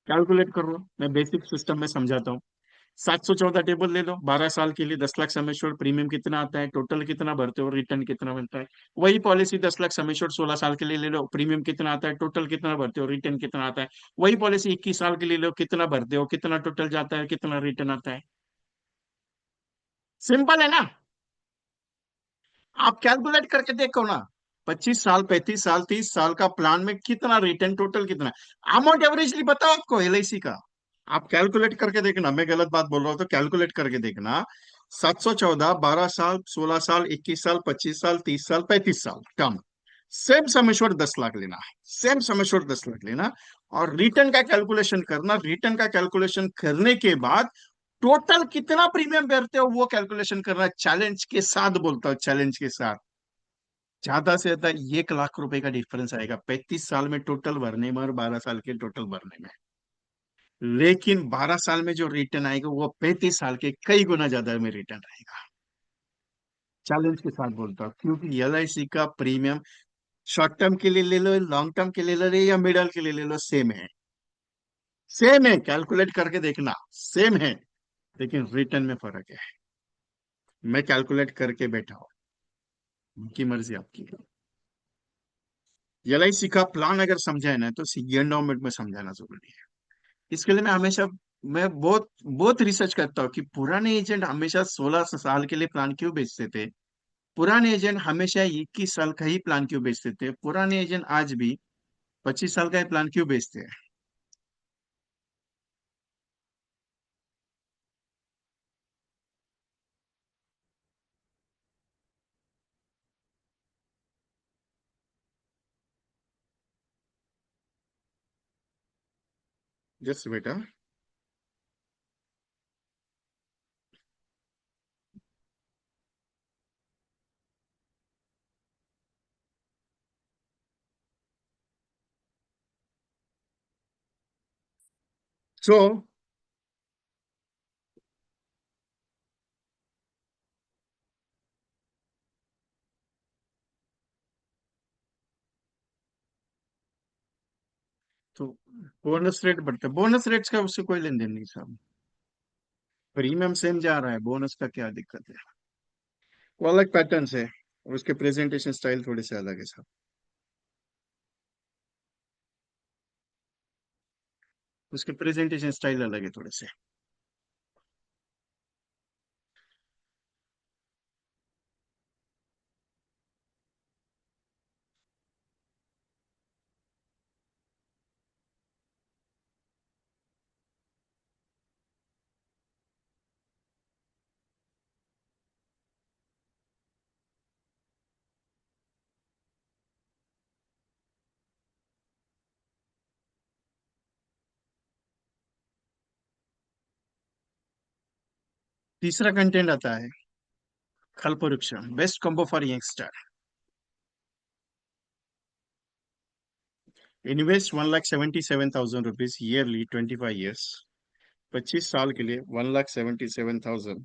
कैलकुलेट कर लो, मैं बेसिक सिस्टम में समझाता हूँ। 714 टेबल ले लो, 12 साल के लिए 10 लाख सम एश्योर्ड, प्रीमियम कितना आता है, टोटल कितना भरते हो, रिटर्न कितना बनता है। वही पॉलिसी 10 लाख सम एश्योर्ड 16 साल के लिए ले लो, प्रीमियम कितना आता है, टोटल कितना भरते हो, रिटर्न कितना आता है। वही पॉलिसी 21 साल के लिए लो, कितना भरते हो, कितना टोटल जाता है, कितना रिटर्न आता है। सिंपल है ना। आप कैलकुलेट करके देखो ना, 25 साल, 35 साल, 30 साल का प्लान में कितना रिटर्न, टोटल कितना अमाउंट एवरेजली बताओ आपको एलआईसी का। आप कैलकुलेट करके देखना, मैं गलत बात बोल रहा हूं तो कैलकुलेट करके देखना। 714, 12 साल, 16 साल, 21 साल, 25 साल, 30 साल, 35 साल term, same sum assured 10 lakh लेना, सेम सम एश्योर्ड 10 लाख लेना। और रिटर्न का कैलकुलेशन करना, रिटर्न का कैलकुलेशन करने के बाद टोटल कितना प्रीमियम भरते हो वो कैलकुलेशन करना, चैलेंज के साथ बोलता हूँ, चैलेंज के साथ। ज्यादा से ज्यादा 1 लाख रुपए का डिफरेंस आएगा 35 साल में टोटल भरने में और 12 साल के टोटल भरने में। लेकिन 12 साल में जो रिटर्न आएगा वो 35 साल के कई गुना ज्यादा में रिटर्न आएगा। चैलेंज के साथ बोलता हूँ, क्योंकि एलआईसी का प्रीमियम शॉर्ट टर्म के लिए ले लो, लॉन्ग टर्म के लिए ले लो या मिडल के लिए ले लो, सेम है। सेम है, कैलकुलेट करके देखना, सेम है। लेकिन रिटर्न में फर्क है। मैं कैलकुलेट करके बैठा हूँ, उनकी मर्जी आपकी। एलआईसी का प्लान अगर समझा है ना तो सी एंडोमेंट में समझाना जरूरी है। इसके लिए मैं हमेशा, मैं बहुत बहुत रिसर्च करता हूँ कि पुराने एजेंट हमेशा 16 साल के लिए प्लान क्यों बेचते थे। पुराने एजेंट हमेशा 21 साल का ही प्लान क्यों बेचते थे। पुराने एजेंट आज भी 25 साल का ही प्लान क्यों बेचते हैं। जस्ट बेटा। सो तो बोनस रेट बढ़ता है, बोनस रेट्स का उससे कोई लेन देन नहीं साहब। प्रीमियम सेम जा रहा है, बोनस का क्या दिक्कत है। वो अलग पैटर्न है, और उसके प्रेजेंटेशन स्टाइल थोड़े से अलग है साहब। उसके प्रेजेंटेशन स्टाइल अलग है थोड़े से। तीसरा कंटेंट आता है Kalpavriksha, best combo for youngster. Invest 1,77,000 rupees yearly 25 years, 25 साल के लिए 1,77,000।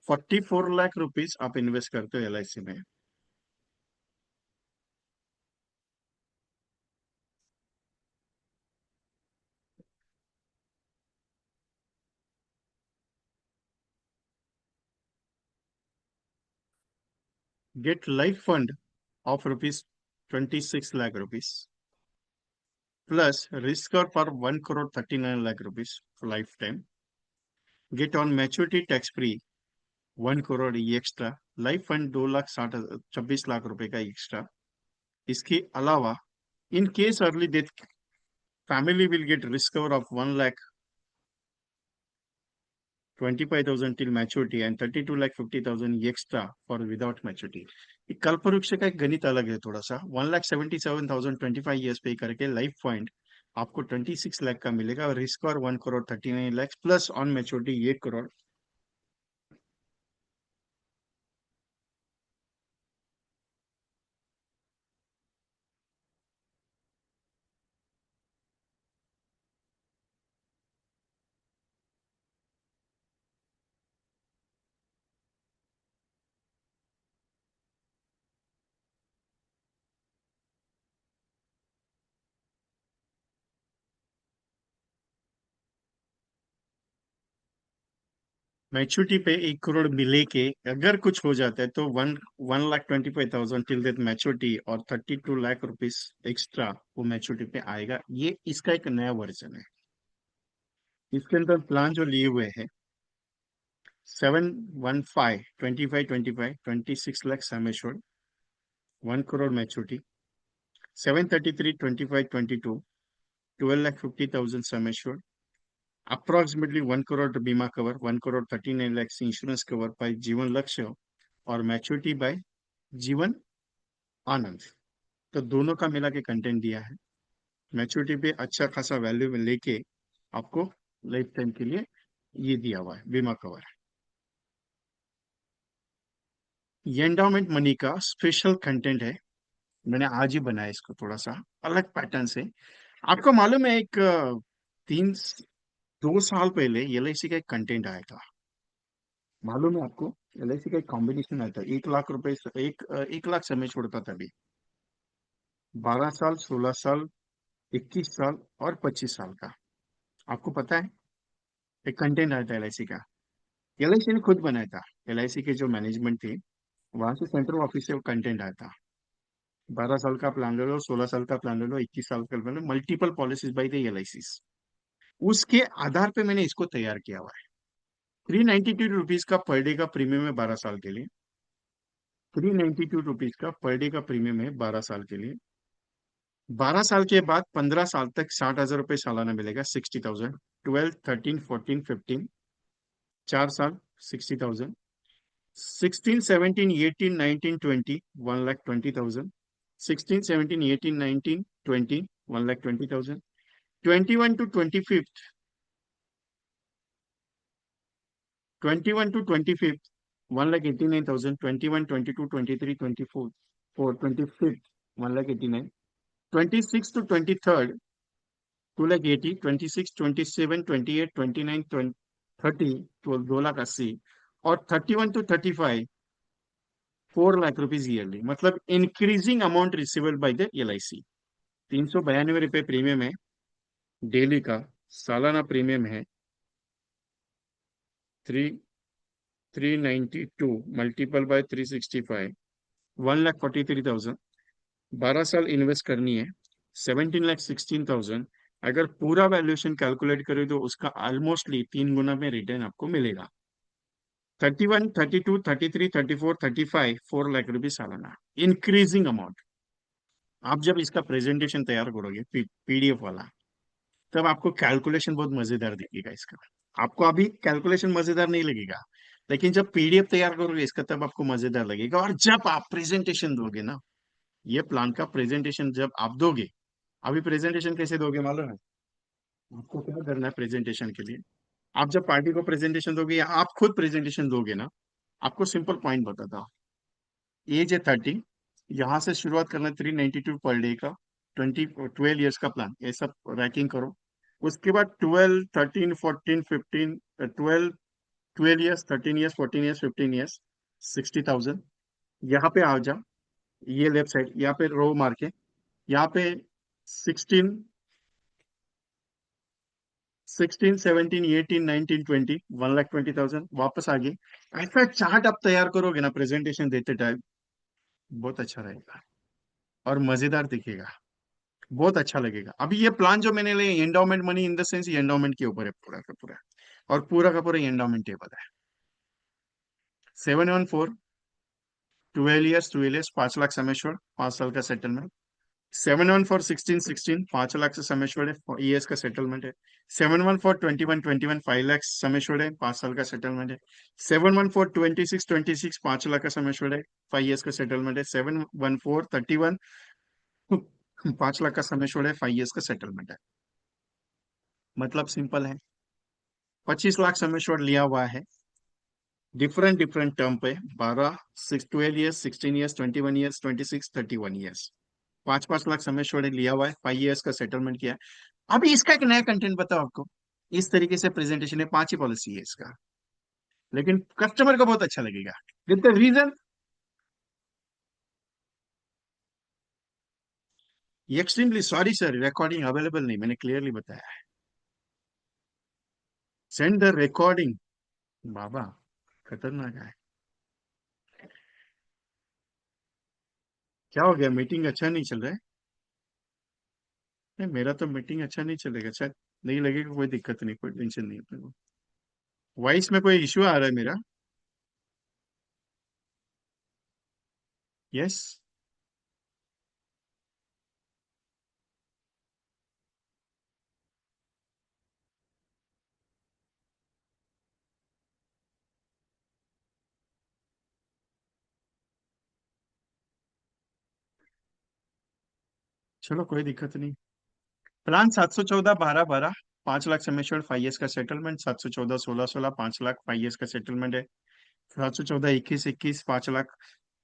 44 लाख रुपीज आप इन्वेस्ट करते हो एलआईसी में। Get life fund of rupees 26 lakh rupees plus risk for 1,39 lakh rupees life time. Get on maturity tax free 1 crore ये एक्स्ट्रा। लाइफ फंड 2,60,000 26 लाख रुपए का एक्स्ट्रा। इसके अलावा in case early death family will get risk cover of 1 lakh 25,000 till maturity and 32,50,000 extra for without maturity. ये कल्पवृक्ष का एक गणित अलग है थोड़ा सा. 1,77,000 25 years पे करके लाइफ पॉइंट आपको 26 लाख का मिलेगा और रिस्क और 1,39 crore plus on maturity 1 crore. Maturity पे 1 करोड़ मिले के अगर कुछ हो जाता है तो 1,25,000 टिल दैट मैच्योरिटी और 32 लाख रुपीस एक्स्ट्रा वो मैच्योरिटी पे आएगा. ये इसका एक नया वर्जन है. इसके अंदर प्लान जो लिए हुए हैं 715 25 26 lakh sum assured 1 crore maturity. 733 25 22 12,50,000 sum assured. Approximately 1 crore बीमा cover 1,39 crore insurance cover by Jeevan Lakshya और मैच्योरिटी बाय जीवन आनंद. तो दोनों का मिला के कंटेंट दिया है. मैच्योरिटी पे अच्छा खासा वैल्यू में लेके आपको लाइफ टाइम के लिए ये दिया हुआ है बीमा कवर. ये एंडाउमेंट मनी का स्पेशल कंटेंट है. मैंने आज ही बनाया इसको थोड़ा सा अलग पैटर्न से. आपको मालूम है एक 2 साल पहले LIC का एक कंटेंट आया था. मालूम है आपको? LIC का एक कॉम्बिनेशन आया था 1 लाख रुपए एक लाख समय छोड़ता था अभी. 12 साल 16 साल 21 साल और 25 साल का. आपको पता है एक कंटेंट आया था LIC का. LIC ने खुद बनाया था. LIC के जो मैनेजमेंट थे वहां से सेंट्रल ऑफिस से वो कंटेंट आया था. 12 साल का प्लान ले लो 16 साल का प्लान ले लो 21 साल का plan low multiple policies by the LIC. उसके आधार पे मैंने इसको तैयार किया हुआ है. 392 रुपीज का पर डे का प्रीमियम है 12 साल के लिए. 392 रुपीज का पर डे का प्रीमियम है 12 साल के लिए. 12 साल के बाद 15 साल तक 60,000 रुपये सालाना मिलेगा 60,000. 12 13 14 15 4 साल 60,000. 16 17 18 19 20 1,20,000. 16 17 18 19 20 1,20,000. 21 to 25th 1,89,000. 21 22 23 24 4 25th 1,89,000. 26 to 23rd 2,80,000. 26 27 28 29 30 2,80,000. और 31 to 35 4 लाख रुपीज ईयरली. मतलब increasing amount receivable by the LIC. 392 रुपये प्रीमियम है डेली का. सालाना प्रीमियम है 392 मल्टीपल बाय 365 1,43,000. 12 साल इन्वेस्ट करनी है 17,16,000. अगर पूरा वैल्यूएशन कैलकुलेट करें तो उसका ऑलमोस्टली 3 गुना में रिटर्न आपको मिलेगा. 31 32 33 34 35 4 लाख रुपीज सालाना इंक्रीजिंग अमाउंट. आप जब इसका प्रेजेंटेशन तैयार करोगे PDF वाला तब आपको कैलकुलेशन बहुत मजेदार दिखेगा इसका. आपको अभी कैलकुलेशन मजेदार नहीं लगेगा लेकिन जब PDF तैयार करोगे इसका तब आपको मजेदार लगेगा. और जब आप प्रेजेंटेशन दोगे ना ये प्लान का प्रेजेंटेशन जब आप दोगे. अभी प्रेजेंटेशन कैसे दोगे मालूम है? आपको क्या करना है प्रेजेंटेशन के लिए? आप जब पार्टी को प्रेजेंटेशन दोगे या आप खुद प्रेजेंटेशन दोगे ना आपको सिंपल पॉइंट बताता हूँ. एज है 30. यहाँ से शुरुआत करना 392 पर डे का 12 years का प्लान. ये सब रैंकिंग करो. उसके बाद 12 13 14 15 12 years 13 years 14 years 15 years 60,000. यहाँ पे आ जाओ. ये लेफ्ट साइड यहाँ पे रो मार के यहाँ पे 16 16 17 18 19 20 1,20,000 वापस आ गए. ऐसा चार्ट आप तैयार करोगे ना प्रेजेंटेशन देते टाइम बहुत अच्छा रहेगा और मजेदार दिखेगा. बहुत अच्छा लगेगा. अभी ये प्लान जो मैंने लिया endowment money in the sense ये एंडाउमेंट के ऊपर है पूरा का पूरा. और पूरा का पूरा एंडाउमेंट टेबल है. 714 12 years 12 years 5 लाख समेश्वर 5 साल का सेटलमेंट. 71 for 16 16 5 लाख से सम एश्योर्ड है, ईएस का सेटलमेंट है। 71 for 21 21 5 लाख सम एश्योर्ड है, 5 साल का सेटलमेंट है। 71 for 26 26 5 लाख का सम एश्योर्ड है, 5 ईयर्स का सेटलमेंट है। 71 for 31 5 लाख का सम एश्योर्ड है, 5 ईयर्स का सेटलमेंट है। मतलब सिंपल है, 25 लाख सम एश्योर्ड लिया हुआ है, डिफरेंट डिफरेंट टर्म पे, 12 6 12 years, 16 years, 21 years, 26 31 years, 5 5 lakh समय छोड़े लिया हुआ है, 5 ईयर्स का सेटलमेट किया है। अभी इसका एक नया कंटेंट बताओ आपको, इस तरीके से प्रेजेंटेशन है, 5 ही पॉलिसी है इसका, लेकिन कस्टमर को बहुत अच्छा लगेगा। With the reason, extremely sorry sir, recording available नहीं, मैंने क्लियरली बताया है। Send the recording. बाबा खतरनाक है। क्या हो गया, मीटिंग अच्छा नहीं चल रहा है? नहीं, मेरा तो मीटिंग अच्छा नहीं चलेगा, शायद नहीं लगेगा, कोई दिक्कत नहीं, कोई टेंशन नहीं अपने को। वॉइस में कोई इश्यू आ रहा है मेरा? यस। चलो कोई दिक्कत नहीं। प्लान 714 12 12, 5 लाख समेश्वर, 5 ईयर्स का सेटलमेंट। 714 16 16, 5 लाख, 5 ईयर्स का सेटलमेंट है। 714 21 21, 5 lakh.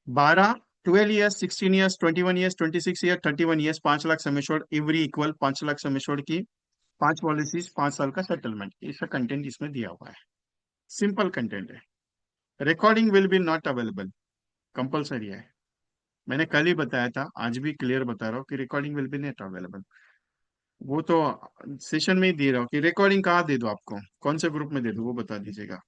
12 12 years, 16 years, 21 years, 26 year, 31 years, 5 lakh Sameshwar, every equal 5 lakh Sameshwar की 5 पॉलिसीज, 5 साल का सेटलमेंट, इसका कंटेंट इसमें दिया हुआ है। सिंपल कंटेंट है। Recording will be not available, compulsory है। मैंने कल ही बताया था, आज भी क्लियर बता रहा हूँ कि recording will be not available. वो तो सेशन में ही दे रहा हूँ कि रिकॉर्डिंग कहाँ दे दो आपको, कौन से ग्रुप में दे दो, वो बता दीजिएगा।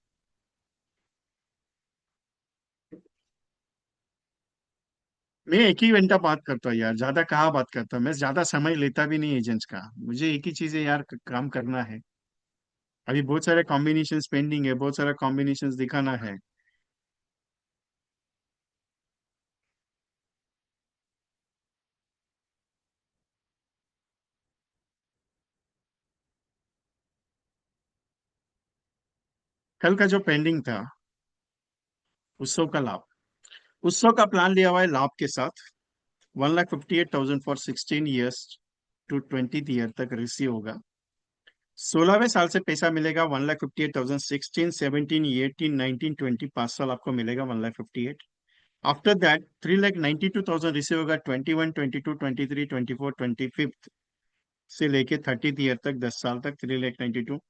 मैं एक ही घंटा बात करता हूँ यार, ज्यादा कहाँ बात करता हूँ, मैं ज्यादा समय लेता भी नहीं एजेंट्स का, मुझे एक ही चीज है यार, काम करना है। अभी बहुत सारे कॉम्बिनेशन पेंडिंग है, बहुत सारा कॉम्बिनेशन दिखाना है। कल का जो पेंडिंग था, उत्सव का लाभ, उत्सव का प्लान लिया हुआ है लाभ के साथ। 1,58,000 for 16 years to 20th year तक रिसीव होगा। 16वें साल से पैसा मिलेगा 1,58,000, 16 17 18 19 20, 5 साल आपको मिलेगा 1,58,000। आफ्टर दैट 3,92,000 रिसीव होगा 21 22 23 24 25 से लेके 30th ईयर तक, 10 साल तक 3,92,000।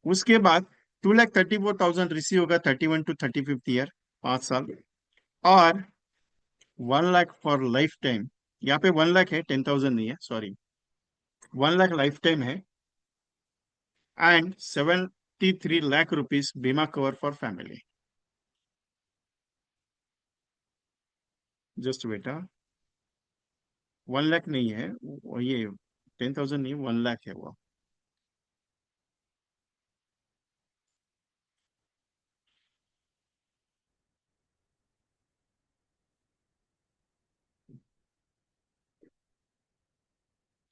उसके बाद 2,34,000 रिसीव होगा 31 टू 35th ईयर, 5 साल। और 1 लाख फॉर लाइफ टाइम, यहाँ पे 1 लाख है, 10,000 नहीं है, सॉरी, 1 लाख लाइफ टाइम है। एंड 73 लाख रुपीज बीमा कवर फॉर फैमिली। जस्ट बेटा, 1 लाख नहीं है ये, 10,000 नहीं, 1 लाख है वो।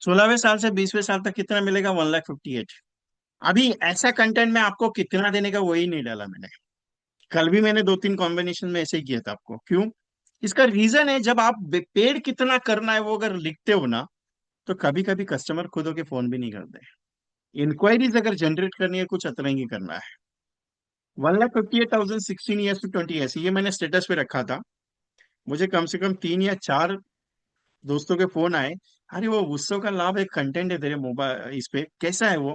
16वें साल से 20वें साल तक कितना मिलेगा? 1,58,000। अभी ऐसा कंटेंट में आपको कितना देने का वही नहीं डाला मैंने। कल भी मैंने 2 3 कॉम्बिनेशन में ऐसे ही किया था आपको, क्यों? इसका रीजन है, जब आप पेड कितना करना है वो अगर लिखते हो ना, तो कभी कभी कस्टमर खुद होके फोन भी नहीं करते। इंक्वायरीज अगर जनरेट करनी है, कुछ अतरंगी करना है। 1,58,000, 16 ईयर्स टू 20 ईयर्स, ये मैंने स्टेटस पे रखा था। मुझे कम से कम 3 या 4 दोस्तों के फोन आए, अरे वो उत्सव का लाभ एक कंटेंट है तेरे मोबाइल इस पे, कैसा है वो?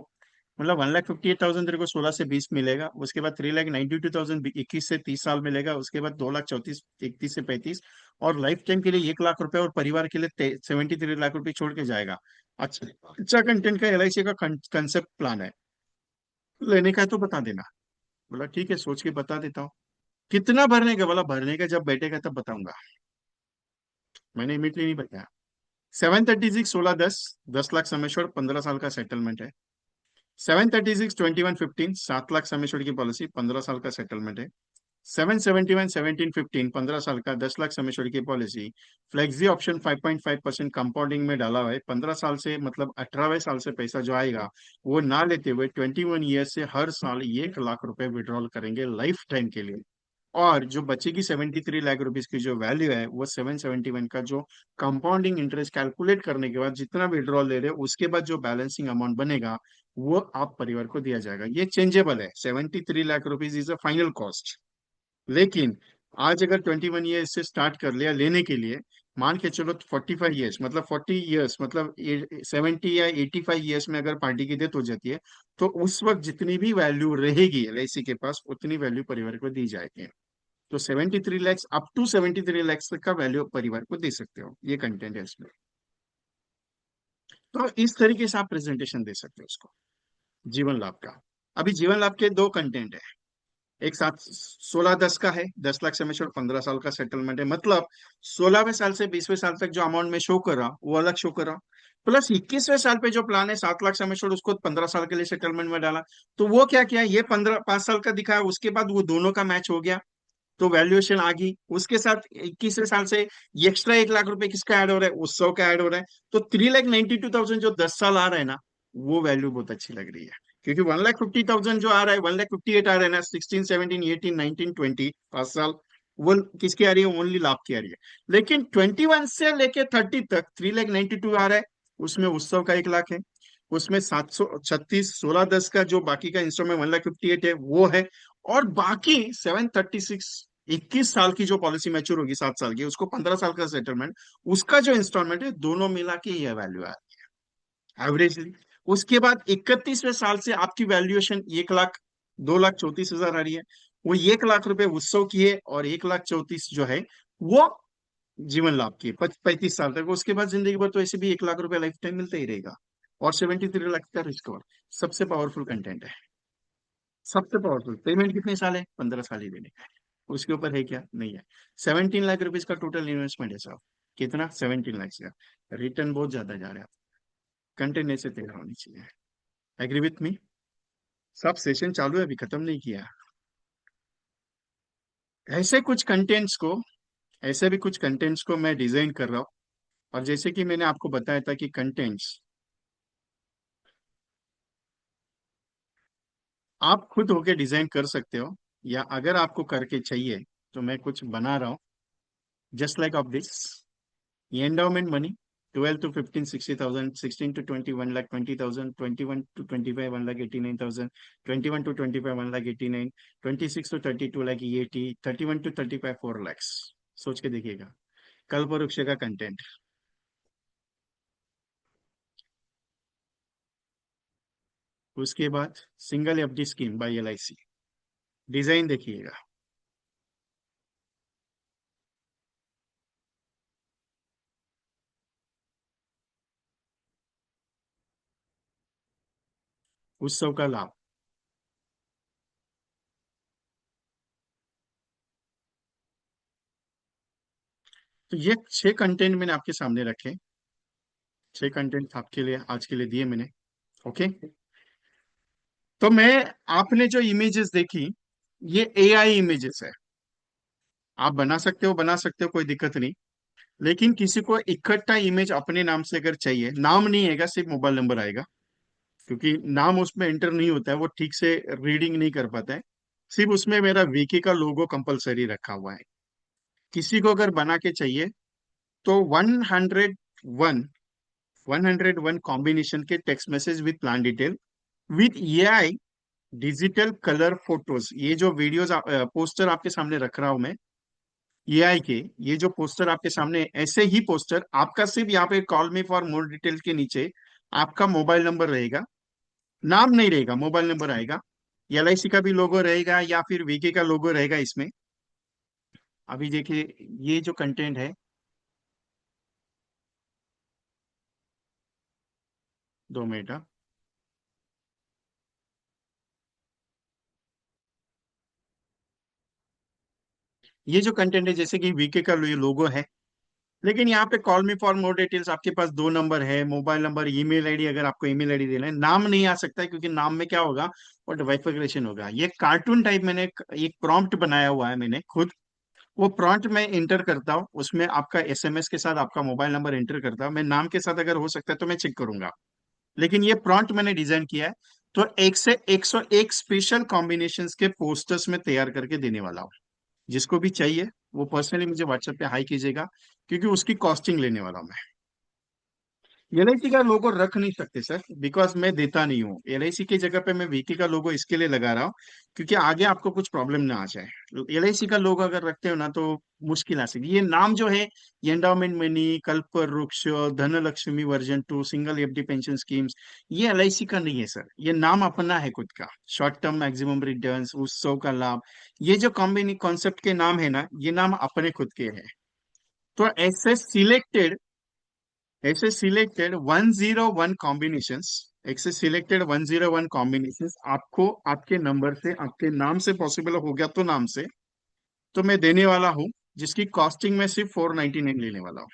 मतलब 1,58,000 तेरे को 16 से 20 मिलेगा, उसके बाद 3,92,000 21 से 30 साल मिलेगा, उसके बाद 2,34,000 31 से 35, और लाइफ टाइम के लिए 1 लाख रुपए, और परिवार के लिए 73 लाख रुपए छोड़ के जाएगा। अच्छा, अच्छा कंटेंट का एलआईसी का कंसेप्ट प्लान है, लेने का है तो बता देना। बोला ठीक है, सोच के बता देता हूँ। कितना भरने का? बोला भरने का जब बैठेगा तब बताऊंगा, मैंने इमीडिएटली नहीं बताया। 736 16 10, 10 लाख समेश्वर, 15 साल का सेटलमेंट है। 736 21 15, 7 लाख समेश्वर की पॉलिसी, 15 साल का सेटलमेंट है। 771 1715 15 साल का 10 लाख सम एश्योर्ड की पॉलिसी, फ्लेक्सी ऑप्शन 5.5% कंपाउंडिंग में डाला हुआ है। 15 साल से मतलब 18वें साल से पैसा जो आएगा वो ना लेते हुए 21 ईयर से हर साल 1 लाख रुपए विड्रॉल करेंगे लाइफ टाइम के लिए। और जो बचेगी 73 लाख रुपीज की जो वैल्यू है वो 771 का जो कंपाउंडिंग इंटरेस्ट कैलकुलेट करने के बाद जितना विड्रॉल ले रहे हो उसके बाद जो बैलेंसिंग अमाउंट बनेगा वो आप परिवार को दिया जाएगा। ये चेंजेबल है। 73 lakh rupees is a final cost. लेकिन आज अगर 21 ईयर से स्टार्ट कर लिया लेने के लिए, मान के चलो 45 ईयर्स मतलब 40 ईयर्स मतलब 70 या 85 ईयर्स में अगर पार्टी की डेथ हो जाती है तो उस वक्त जितनी भी वैल्यू रहेगी एलआईसी के पास उतनी वैल्यू परिवार को दी जाएगी। तो 73 लैक्स अप टू 73 लैक्स तक का वैल्यू परिवार को दे सकते हो। ये कंटेंट है इसमें। तो इस तरीके से आप प्रेजेंटेशन दे सकते हो उसको जीवन लाभ का। अभी जीवन लाभ के दो कंटेंट है। एक साथ 16-10 का है, 10 लाख समेशन 15 साल का सेटलमेंट है। मतलब 16वें साल से 20वें साल तक जो अमाउंट में शो कर रहा वो अलग शो कर रहा, प्लस 21वें साल पे जो प्लान है 7 लाख समेशन उसको 15 साल के लिए सेटलमेंट में डाला। तो वो क्या किया, ये 5 साल का दिखाया, उसके बाद वो दोनों का मैच हो गया तो वैल्यूएशन आ गई। उसके साथ 21वें साल से ये एक्स्ट्रा 1 लाख रुपए किसका ऐड हो रहा है, उत्सव का ऐड हो रहा है। तो 3,92,000 जो 10 साल आ रहा है ना, वो वैल्यू बहुत अच्छी लग रही है। क्योंकि 1,50,000 जो आ रहा है, 1,58,000 आ रहा है ना, 16, 17, 18, 19, 20 5 साल, वो किसकी आ रही है, ओनली लाभ की आ रही है। लेकिन 21 से लेके 30 तक 3,92,000 आ रहा है, उसमें उत्सव का 1 लाख है, उसमें 736 16-10 का जो बाकी का इंस्टॉलमेंट 1,58,000 है वो है, और बाकी 736 21 साल की जो पॉलिसी मैच्योर होगी 7 साल की, उसको 15 साल का सेटलमेंट, उसका जो इंस्टॉलमेंट है, दोनों मिला के ये वैल्यू है एवरेजली। उसके बाद 31वें साल से आपकी वैल्यूएशन 1,02,34,000 आ रही है। वो 1 लाख रुपए उत्सव की है और 1,34,00,000 जो है वो जीवन लाभ की है 35 साल तक। उसके बाद जिंदगी भर तो ऐसे भी 1 लाख रुपए लाइफ टाइम मिलता ही रहेगा। और 73 लाख का रिस्क कवर। सबसे पावरफुल कंटेंट है। सबसे पावरफुल। पेमेंट कितने साल है, 15 साल ही देने का है। उसके ऊपर है क्या, नहीं है। 17 लाख रुपीज का टोटल इन्वेस्टमेंट है साहब। कितना, 17 लाख का। रिटर्न बहुत ज्यादा जा रहा है। कंटेंट ऐसे तैयार होनी चाहिए। Agree with me. सब सेशन चालू है, अभी खत्म नहीं किया। ऐसे कुछ कंटेंट्स को ऐसे भी कुछ कंटेंट्स को मैं डिजाइन कर रहा हूँ। और जैसे कि मैंने आपको बताया था कि कंटेंट्स आप खुद होके डिजाइन कर सकते हो, या अगर आपको करके चाहिए तो मैं कुछ बना रहा हूँ जस्ट लाइक ऑफ दिस। ये endowment money 12 to 15 60,000, 16 to 20 1,20,000, 21 to 25 1,89,000, 21 to 25 1,89, 26 to 30 2,80, 31 to 35 4 lakhs। सोच के देखिएगा। कल्प वृक्ष का कंटेंट। उसके बाद single FD scheme bye LIC. Design देखिएगा। उत्सव का लाभ। तो ये 6 कंटेंट मैंने आपके सामने रखे। 6 कंटेंट आपके लिए आज के लिए दिए मैंने। ओके। तो मैं आपने जो इमेजेस देखी ये एआई इमेजेस है। आप बना सकते हो कोई दिक्कत नहीं। लेकिन किसी को इकट्ठा इमेज अपने नाम से अगर चाहिए, नाम नहीं आएगा, सिर्फ मोबाइल नंबर आएगा। क्योंकि नाम उसमें एंटर नहीं होता है, वो ठीक से रीडिंग नहीं कर पाता है। सिर्फ उसमें मेरा वीके का लोगो कंपलसरी रखा हुआ है। किसी को अगर बना के चाहिए तो 101 कॉम्बिनेशन के text message with plan detail with AI digital colour photos. ये जो वीडियोस पोस्टर आपके सामने रख रहा हूं मैं, एआई के ये जो पोस्टर आपके सामने ऐसे ही पोस्टर आपका, सिर्फ यहाँ पे call me for more detail के नीचे आपका मोबाइल नंबर रहेगा। नाम नहीं रहेगा, मोबाइल नंबर आएगा। एलआईसी का भी लोगो रहेगा या फिर वीके का लोगो रहेगा इसमें। अभी देखिए ये जो कंटेंट है, 2 मिनट। ये जो कंटेंट है जैसे कि वीके का ये लोगो है, लेकिन यहाँ पे call me for more details आपके पास 2 नंबर है, मोबाइल नंबर, ईमेल आईडी, अगर आपको ईमेल आईडी देना है। नाम नहीं आ सकता है क्योंकि नाम में क्या होगा, और डिवाइफिकेशन होगा। ये कार्टून टाइप मैंने एक प्रॉम्प्ट बनाया हुआ है मैंने खुद। वो प्रॉम्प्ट मैं इंटर करता हूँ, उसमें आपका एसएमएस के साथ आपका मोबाइल नंबर इंटर करता हूँ, मैं नाम के साथ अगर हो सकता है तो मैं चेक करूंगा। लेकिन ये प्रॉम्प्ट मैंने डिजाइन किया है, तो 1 से 101 स्पेशल कॉम्बिनेशंस के पोस्टर्स में तैयार करके देने वाला हूँ। जिसको भी चाहिए वो पर्सनली मुझे व्हाट्सएप पे हाई कीजिएगा, क्योंकि उसकी कॉस्टिंग लेने वाला हूँ मैं। एलआईसी का लोगो रख नहीं सकते सर, बिकॉज मैं देता नहीं हूँ। एलआईसी की जगह पे मैं वीटी का लोगो इसके लिए लगा रहा हूँ, क्योंकि आगे आपको कुछ प्रॉब्लम ना आ जाए। एलआईसी का लोगो अगर रखते हो ना तो मुश्किल आ सकती है। ये नाम जो है, ये एंडाउमेंट मनी, कल्प वृक्ष, Dhanlaxmi version 2, single FD pension schemes, ये एलआईसी का नहीं है सर। ये नाम अपना है खुद का, शॉर्ट टर्म मैक्सिमम रिटर्न्स, उत्सव का लाभ। ये जो कॉम्बिनी कॉन्सेप्ट के नाम है ना, ये नाम अपने खुद के हैं। तो ऐसे सिलेक्टेड 101 कॉम्बिनेशंस, ऐसे सिलेक्टेड 101 कॉम्बिनेशंस आपको आपके नंबर से, आपके नाम से पॉसिबल हो गया तो नाम से, तो मैं देने वाला हूँ। जिसकी कॉस्टिंग में सिर्फ 499 लेने वाला हूँ।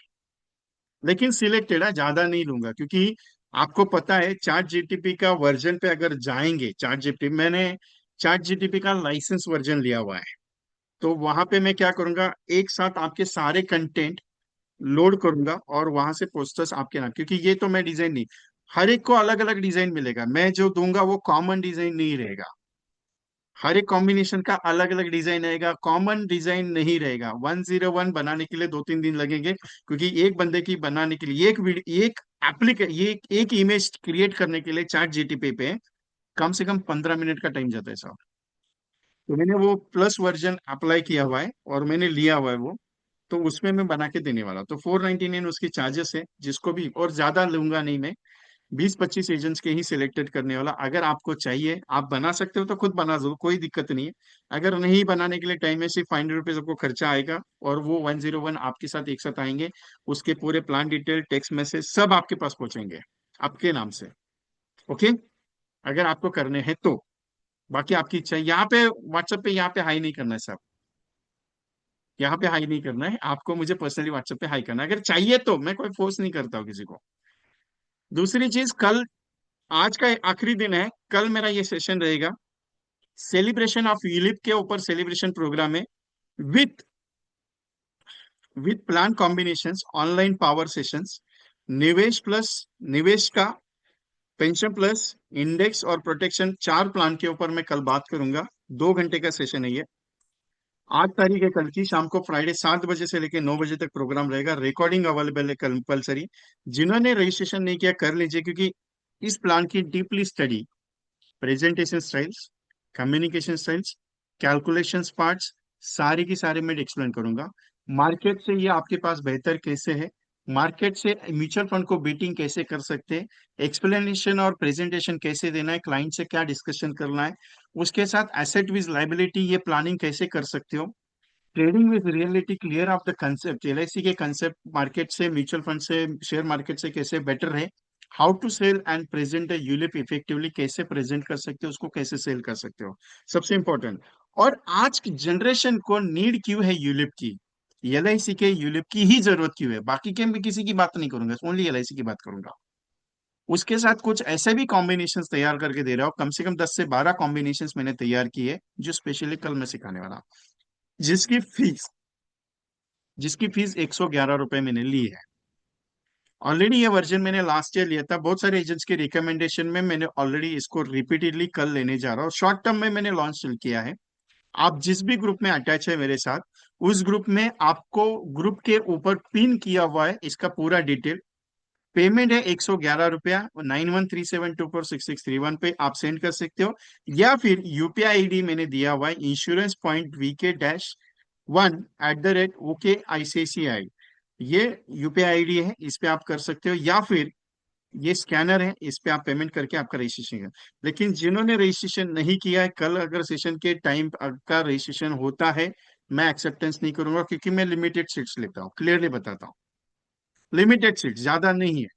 लेकिन सिलेक्टेड है, ज्यादा नहीं लूंगा, क्योंकि आपको पता है चैट जीटीपी का वर्जन पे अगर जाएंगे, चैट जीटीपी का लाइसेंस वर्जन लिया हुआ है। तो वहां पे मैं क्या करूंगा, एक साथ आपके सारे कंटेंट लोड करूंगा और वहां से पोस्टर्स आपके नाम, क्योंकि ये तो मैं डिजाइन नहीं, हर एक को अलग अलग डिजाइन मिलेगा, मैं जो दूंगा वो कॉमन डिजाइन नहीं रहेगा। हर एक कॉम्बिनेशन का अलग अलग डिजाइन आएगा, कॉमन डिजाइन नहीं रहेगा। 101 बनाने के लिए 2-3 दिन लगेंगे, क्योंकि एक बंदे की बनाने के लिए एक वीडियो, एक एप्लीके ये एक इमेज क्रिएट करने के लिए चैट जीटीपी पे कम से कम 15 मिनट का टाइम जाता है साहब। तो मैंने वो प्लस वर्जन अप्लाई किया हुआ है और मैंने लिया हुआ है वो। तो उसमें मैं बना के देने वाला हूं। तो 499 उसकी चार्जेस है, जिसको भी, और ज्यादा लूंगा नहीं मैं। 20-25 एजेंट्स के ही सिलेक्टेड करने वाला। अगर आपको चाहिए आप बना सकते हो तो खुद बना दो, कोई दिक्कत नहीं है। अगर नहीं बनाने के लिए टाइम है, सिर्फ ₹500 आपको खर्चा आएगा, और वो 101 आपके साथ एक साथ आएंगे। उसके पूरे प्लान डिटेल, टेक्स्ट मैसेज सब आपके पास पहुंचेंगे आपके नाम से। ओके, अगर आपको करने हैं तो। बाकी आपकी इच्छा है। यहाँ पे व्हाट्सएप पे यहाँ पे हाई नहीं करना है सब, यहाँ पे हाई नहीं करना है आपको, मुझे पर्सनली व्हाट्सएप पे हाई करना है। अगर चाहिए तो, मैं कोई फोर्स नहीं करता हूँ किसी को। दूसरी चीज, कल, आज का आखिरी दिन है, कल मेरा ये सेशन रहेगा, सेलिब्रेशन ऑफ यूलिप के ऊपर सेलिब्रेशन प्रोग्राम है, with with plan combinations, online power sessions, निवेश प्लस, निवेश का, पेंशन प्लस, इंडेक्स और प्रोटेक्शन, 4 प्लान के ऊपर मैं कल बात करूंगा। 2 घंटे का सेशन है ये। 8 तारीख है कल की, शाम को फ्राइडे 7 बजे से लेकर 9 बजे तक प्रोग्राम रहेगा। रिकॉर्डिंग अवेलेबल है कंपलसरी। जिन्होंने रजिस्ट्रेशन नहीं किया कर लीजिए, क्योंकि इस प्लान की deeply study, presentation styles, communication styles, calculation parts, सारी की सारी मैं एक्सप्लेन करूंगा। मार्केट से ये आपके पास बेहतर कैसे है, मार्केट से म्यूचुअल फंड को बीटिंग कैसे कर सकते हैं, एक्सप्लेनेशन और प्रेजेंटेशन कैसे देना है, क्लाइंट से क्या डिस्कशन करना है, उसके साथ एसेट विज लाइबिलिटी ये प्लानिंग कैसे कर सकते हो, trading with reality, clear of the concept, LIC के कंसेप्ट मार्केट से, म्यूचुअल फंड से, शेयर मार्केट से कैसे बेटर है, how to sell and present a ULIP effectively, कैसे प्रेजेंट कर सकते हो उसको, कैसे सेल कर सकते हो, सबसे इंपॉर्टेंट। और आज की जनरेशन को नीड क्यों है यूलिप की, एलआईसी के यूलिप की ही जरूरत क्यों है, बाकी के भी किसी की बात नहीं करूंगा, ओनली एलआईसी की बात करूंगा। उसके साथ कुछ ऐसे भी कॉम्बिनेशंस तैयार करके दे रहा हूँ, कम से कम 10 से 12 कॉम्बिनेशंस मैंने तैयार किए, जो स्पेशली कल मैं सिखाने वाला हूं। जिसकी फीस जिसकी फीस ₹111 मैंने ली है। ऑलरेडी ये वर्जन मैंने लास्ट ईयर लिया था, बहुत सारे एजेंट्स के रिकमेंडेशन में मैंने ऑलरेडी इसको रिपीटेडली कल लेने जा रहा हूँ। शॉर्ट टर्म में मैंने लॉन्च किया है। आप जिस भी ग्रुप में अटैच है मेरे साथ, उस ग्रुप में आपको ग्रुप के ऊपर पिन किया हुआ है इसका पूरा डिटेल। पेमेंट है ₹111, 9137246631 पे आप सेंड कर सकते हो, या फिर यूपीआई आईडी मैंने दिया हुआ है, insurance.vk-1@OKICCI, ये यूपीआई आईडी है, इस पे आप कर सकते हो, या फिर ये स्कैनर है, इस पे आप पेमेंट करके आपका रजिस्ट्रेशन है। लेकिन जिन्होंने रजिस्ट्रेशन नहीं किया है, कल अगर सेशन के टाइम का रजिस्ट्रेशन होता है, मैं एक्सेप्टेंस नहीं करूंगा, क्योंकि मैं लिमिटेड सीट्स लेता हूँ, क्लियरली बताता हूँ। लिमिटेड सीट्स, ज्यादा नहीं है।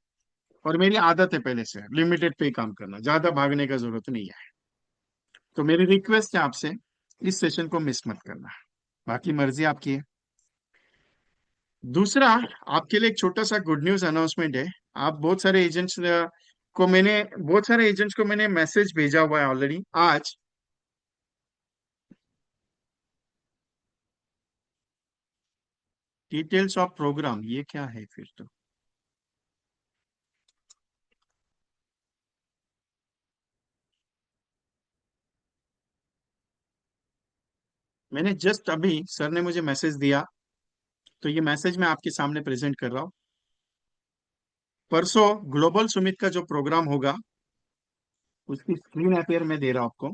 और मेरी आदत है पहले से लिमिटेड पे ही काम करना, ज्यादा भागने का जरूरत नहीं है। तो मेरी रिक्वेस्ट है आपसे, इस सेशन को मिस मत करना। बाकी मर्जी आपकी है। दूसरा, आपके लिए एक छोटा सा गुड न्यूज अनाउंसमेंट है। आप बहुत सारे एजेंट्स आपको मैंने बहुत सारे एजेंट्स को मैंने मैसेज भेजा हुआ है ऑलरेडी आज। डिटेल्स ऑफ प्रोग्राम ये क्या है फिर तो? मैंने जस्ट अभी सर ने मुझे मैसेज दिया, तो ये मैसेज मैं आपके सामने प्रेजेंट कर रहा हूँ। परसों ग्लोबल सुमित का जो प्रोग्राम होगा उसकी स्क्रीन अपेयर मैं दे रहा हूँ आपको।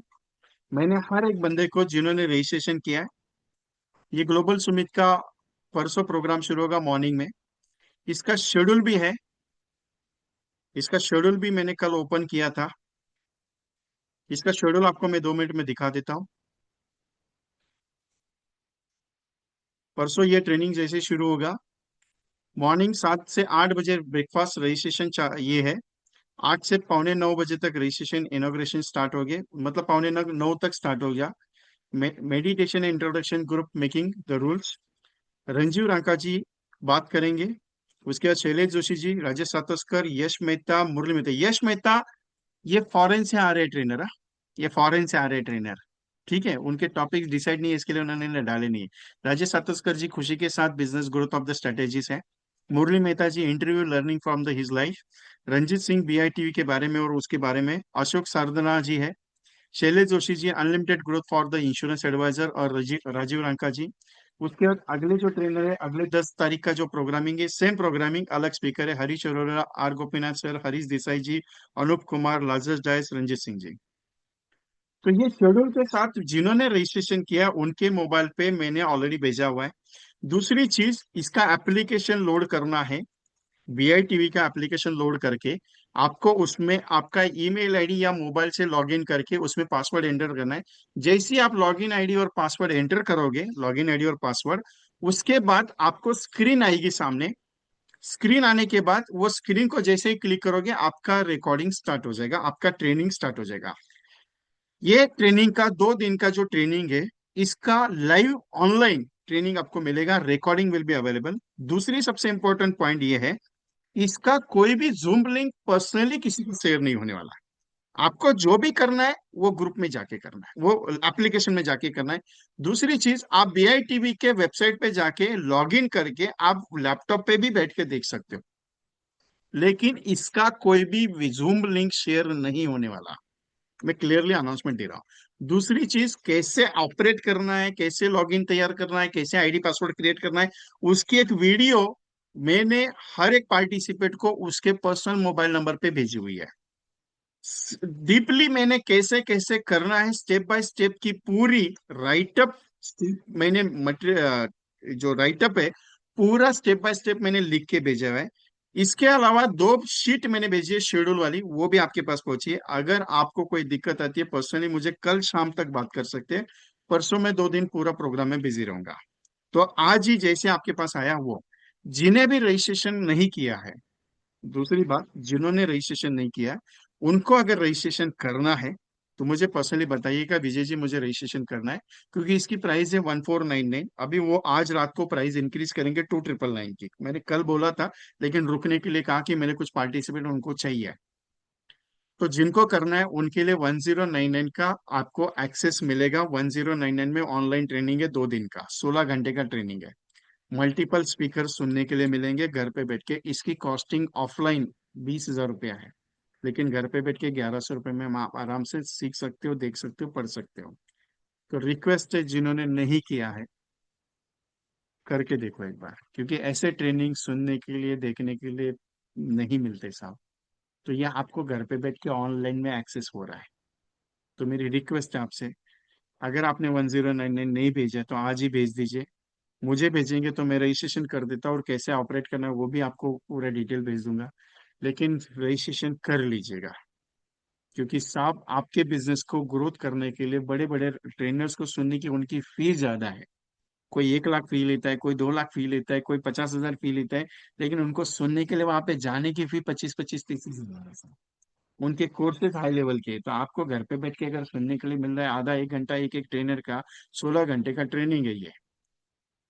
मैंने हर एक बंदे को जिन्होंने रजिस्ट्रेशन किया है, ये ग्लोबल सुमित का परसों प्रोग्राम शुरू होगा मॉर्निंग में। इसका शेड्यूल भी है, इसका शेड्यूल भी मैंने कल ओपन किया था। इसका शेड्यूल आपको मैं 2 मिनट में दिखा देता हूँ। परसों ये ट्रेनिंग जैसे शुरू होगा, मॉर्निंग 7 से 8 बजे ब्रेकफास्ट रजिस्ट्रेशन ये है। 8 से 8:45 बजे तक रजिस्ट्रेशन इनॉग्रेशन स्टार्ट हो गए, मतलब 8:45 तक स्टार्ट हो गया। Meditation introduction group making the rules, Ranjeev Ranka ji बात करेंगे। उसके बाद शैलेश जोशी जी, राजेश सातोस्कर, यश मेहता, मुरली मेहता। यश मेहता ये फॉरेन से आ रहे ट्रेनर, है ये फॉरेन से आ रहे ट्रेनर। ठीक है, उनके टॉपिक डिसाइड नहीं है, इसके लिए उन्होंने डाले नहीं है। राजेश सातोस्कर जी खुशी के साथ business growth of the strategies है। Murali Mehta ji interview learning from the his life. Ranjit Singh BITV के बारे में और उसके बारे में। अशोक सारदना जी है। Shailesh Joshi ji unlimited growth for the insurance advisor, और राजीव रांका जी। उसके बाद अगले जो ट्रेनर है, अगले 10 तारीख का जो प्रोग्रामिंग है, सेम प्रोग्रामिंग, अलग स्पीकर है, हरीश अरोड़ा, आर गोपीनाथ सर, हरीश देसाई जी, अनूप कुमार, लाजस डायस, रंजीत सिंह जी। तो ये शेड्यूल के साथ जिन्होंने रजिस्ट्रेशन किया उनके मोबाइल पे मैंने ऑलरेडी भेजा हुआ है। दूसरी चीज, इसका एप्लीकेशन लोड करना है। वीआईटीवी का एप्लीकेशन लोड करके आपको उसमें आपका ईमेल आईडी या मोबाइल से लॉगिन करके उसमें पासवर्ड एंटर करना है। जैसे ही आप लॉगिन आईडी और पासवर्ड एंटर करोगे, लॉगिन आईडी और पासवर्ड, उसके बाद आपको स्क्रीन आएगी सामने। स्क्रीन आने के बाद वो स्क्रीन को जैसे ही क्लिक करोगे आपका रिकॉर्डिंग स्टार्ट हो जाएगा, आपका ट्रेनिंग स्टार्ट हो जाएगा। ये ट्रेनिंग का 2 दिन का जो ट्रेनिंग है, इसका लाइव ऑनलाइन ट्रेनिंग आपको मिलेगा, रिकॉर्डिंग विल बी अवेलेबल। दूसरी सबसे इंपॉर्टेंट पॉइंट ये है, इसका कोई भी जूम लिंक पर्सनली किसी को शेयर नहीं होने वाला है। आपको जो भी करना है वो ग्रुप में जाके करना है, वो एप्लीकेशन में जाके करना है। दूसरी चीज, आप बीआईटीवी के वेबसाइट पे जाके लॉग इन करके आप लैपटॉप पे भी बैठ के देख सकते हो, लेकिन इसका कोई भी जूम लिंक शेयर नहीं होने वाला। मैं क्लियरली अनाउंसमेंट दे रहा हूँ। दूसरी चीज, कैसे ऑपरेट करना है, कैसे लॉगिन तैयार करना है, कैसे आईडी पासवर्ड क्रिएट करना है, उसकी एक वीडियो मैंने हर एक पार्टिसिपेट को उसके पर्सनल मोबाइल नंबर पे भेजी हुई है। डीपली मैंने कैसे कैसे करना है, स्टेप बाय स्टेप की पूरी राइटअप मैंने मटेरियल जो राइटअप है, पूरा स्टेप बाय स्टेप मैंने लिख के भेजा हुआ है। इसके अलावा 2 शीट मैंने भेजी है शेड्यूल वाली, वो भी आपके पास पहुंची है। अगर आपको कोई दिक्कत आती है पर्सनली मुझे कल शाम तक बात कर सकते हैं। परसों मैं 2 दिन पूरा प्रोग्राम में बिजी रहूंगा। तो आज ही जैसे आपके पास आया, वो जिन्हें भी रजिस्ट्रेशन नहीं किया है, दूसरी बात, जिन्होंने रजिस्ट्रेशन नहीं किया उनको अगर रजिस्ट्रेशन करना है तो मुझे पर्सनली बताइएगा, विजय जी मुझे रजिस्ट्रेशन करना है। क्योंकि इसकी प्राइस है 1499। अभी वो आज रात को प्राइस इंक्रीज करेंगे 2999 की, मैंने कल बोला था, लेकिन रुकने के लिए कहा कि मेरे कुछ पार्टिसिपेंट उनको चाहिए। तो जिनको करना है उनके लिए 1099 का आपको एक्सेस मिलेगा। 1099 में ऑनलाइन ट्रेनिंग है, 2 दिन का 16 घंटे का ट्रेनिंग है। मल्टीपल स्पीकर सुनने के लिए मिलेंगे घर पे बैठ के। इसकी कॉस्टिंग ऑफलाइन 20,000 रुपया है, लेकिन घर पे बैठ के 1100 रुपये में आप आराम से सीख सकते हो, देख सकते हो, पढ़ सकते हो। तो रिक्वेस्ट है, जिन्होंने नहीं किया है करके देखो एक बार, क्योंकि ऐसे ट्रेनिंग सुनने के लिए, देखने के लिए नहीं मिलते साहब। तो यह आपको घर पे बैठ के ऑनलाइन में एक्सेस हो रहा है। तो मेरी रिक्वेस्ट है आपसे, अगर आपने 1099 नहीं भेजा तो आज ही भेज दीजिए। मुझे भेजेंगे तो मैं रजिस्ट्रेशन कर देता हूँ, और कैसे ऑपरेट करना है वो भी आपको पूरा डिटेल भेज दूंगा। लेकिन रजिस्ट्रेशन कर लीजिएगा, क्योंकि साहब आपके बिजनेस को ग्रोथ करने के लिए बड़े बड़े ट्रेनर्स को सुनने की उनकी फीस ज्यादा है। कोई 1 लाख फी लेता है, कोई 2 लाख फी लेता है, कोई 50,000 फी लेता है, लेकिन उनको सुनने के लिए वहां पे जाने की फी 25-25-30,000 है। उनके कोर्सेज हाई लेवल के हैं। तो आपको घर पे बैठ के अगर सुनने के लिए मिल रहा है आधा 1 घंटा एक एक ट्रेनर का, 16 घंटे का ट्रेनिंग है ये,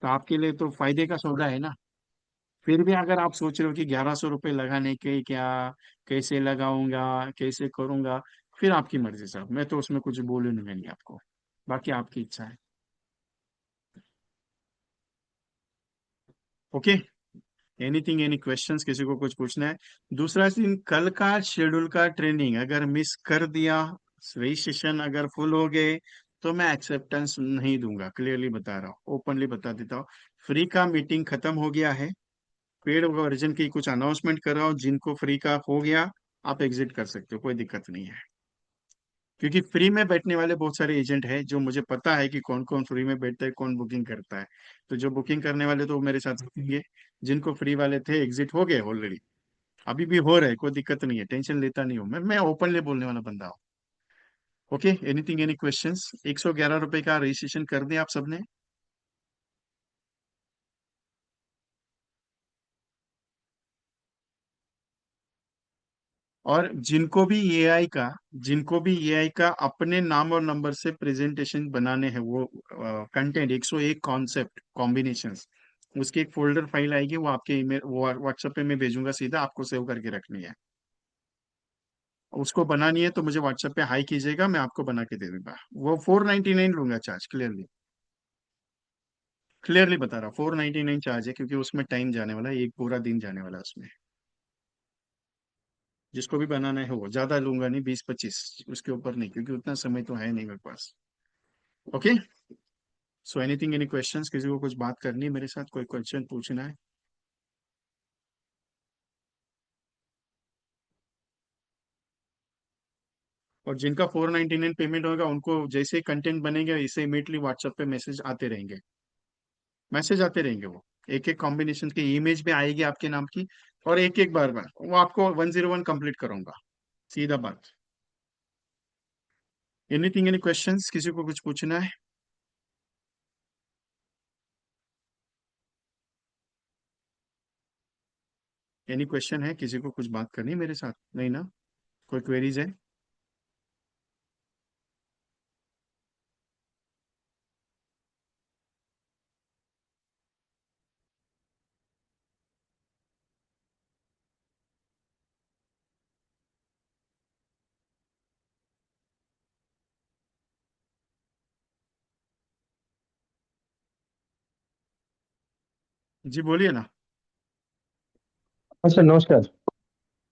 तो आपके लिए तो फायदे का सौदा है ना। फिर भी अगर आप सोच रहे हो कि 1100 रुपये लगाने के क्या, कैसे लगाऊंगा, कैसे करूंगा, फिर आपकी मर्जी साहब, मैं तो उसमें कुछ बोलूंगा नहीं आपको, बाकी आपकी इच्छा है। ओके। एनीथिंग, एनी क्वेश्चंस, किसी को कुछ पूछना है? दूसरा सीन, कल का शेड्यूल का ट्रेनिंग अगर मिस कर दिया, रजिस्ट्रेशन अगर फुल हो गए, तो मैं एक्सेप्टेंस नहीं दूंगा, क्लियरली बता रहा हूँ, ओपनली बता देता हूँ। फ्री का मीटिंग खत्म हो गया है, पेड वर्जन की कुछ अनाउंसमेंट कर रहा हूँ, जिनको फ्री का हो गया आप एग्जिट कर सकते हो, कोई दिक्कत नहीं है। क्योंकि फ्री में बैठने वाले बहुत सारे एजेंट हैं, जो मुझे पता है कि कौन कौन फ्री में बैठता है, कौन बुकिंग करता है। तो जो बुकिंग करने वाले तो वो मेरे साथ रुकेंगे, जिनको फ्री वाले थे एग्जिट हो गए ऑलरेडी, अभी भी हो रहे हैं, कोई दिक्कत नहीं है, टेंशन लेता नहीं हूँ मैं ओपनली बोलने वाला बंदा हूँ। Okay, anything, any questions? 111 रुपए का रजिस्ट्रेशन कर दिया आप सबने? और जिनको भी एआई का अपने नाम और नंबर से प्रेजेंटेशन बनाने हैं, वो कंटेंट 101 कॉन्सेप्ट कॉम्बिनेशंस, उसकी एक फोल्डर फाइल आएगी, वो आपके ईमेल, वो व्हाट्सएप पे मैं भेजूंगा, सीधा आपको सेव करके रखनी है। उसको बनानी है तो मुझे व्हाट्सएप पे हाई कीजिएगा, मैं आपको बना के दे दूंगा। वो 499 लूंगा चार्ज, क्लियरली, क्लियरली बता रहा हूँ, 499 चार्ज है, क्योंकि उसमें टाइम जाने वाला है, एक पूरा दिन जाने वाला है उसमें। जिसको भी बनाना है वो, ज्यादा लूंगा नहीं, 20-25, उसके ऊपर नहीं, क्योंकि उतना समय तो है नहीं मेरे पास। Okay. So anything, any questions, किसी को कुछ बात करनी है मेरे साथ, कोई क्वेश्चन पूछना है? और जिनका 499 पेमेंट होगा, उनको जैसे ही कंटेंट बनेगा, इसे इमीडिएटली व्हाट्सएप पे मैसेज आते रहेंगे, मैसेज आते रहेंगे, वो एक एक कॉम्बिनेशन की इमेज भी आएगी आपके नाम की, और एक एक बार बार वो आपको 101 कंप्लीट करूंगा, सीधा बात। एनीथिंग, एनी क्वेश्चंस, किसी को कुछ पूछना है? एनी क्वेश्चन है, किसी को कुछ बात करनी है मेरे साथ? नहीं ना? कोई क्वेरीज है? जी बोलिए ना। अच्छा, नमस्कार।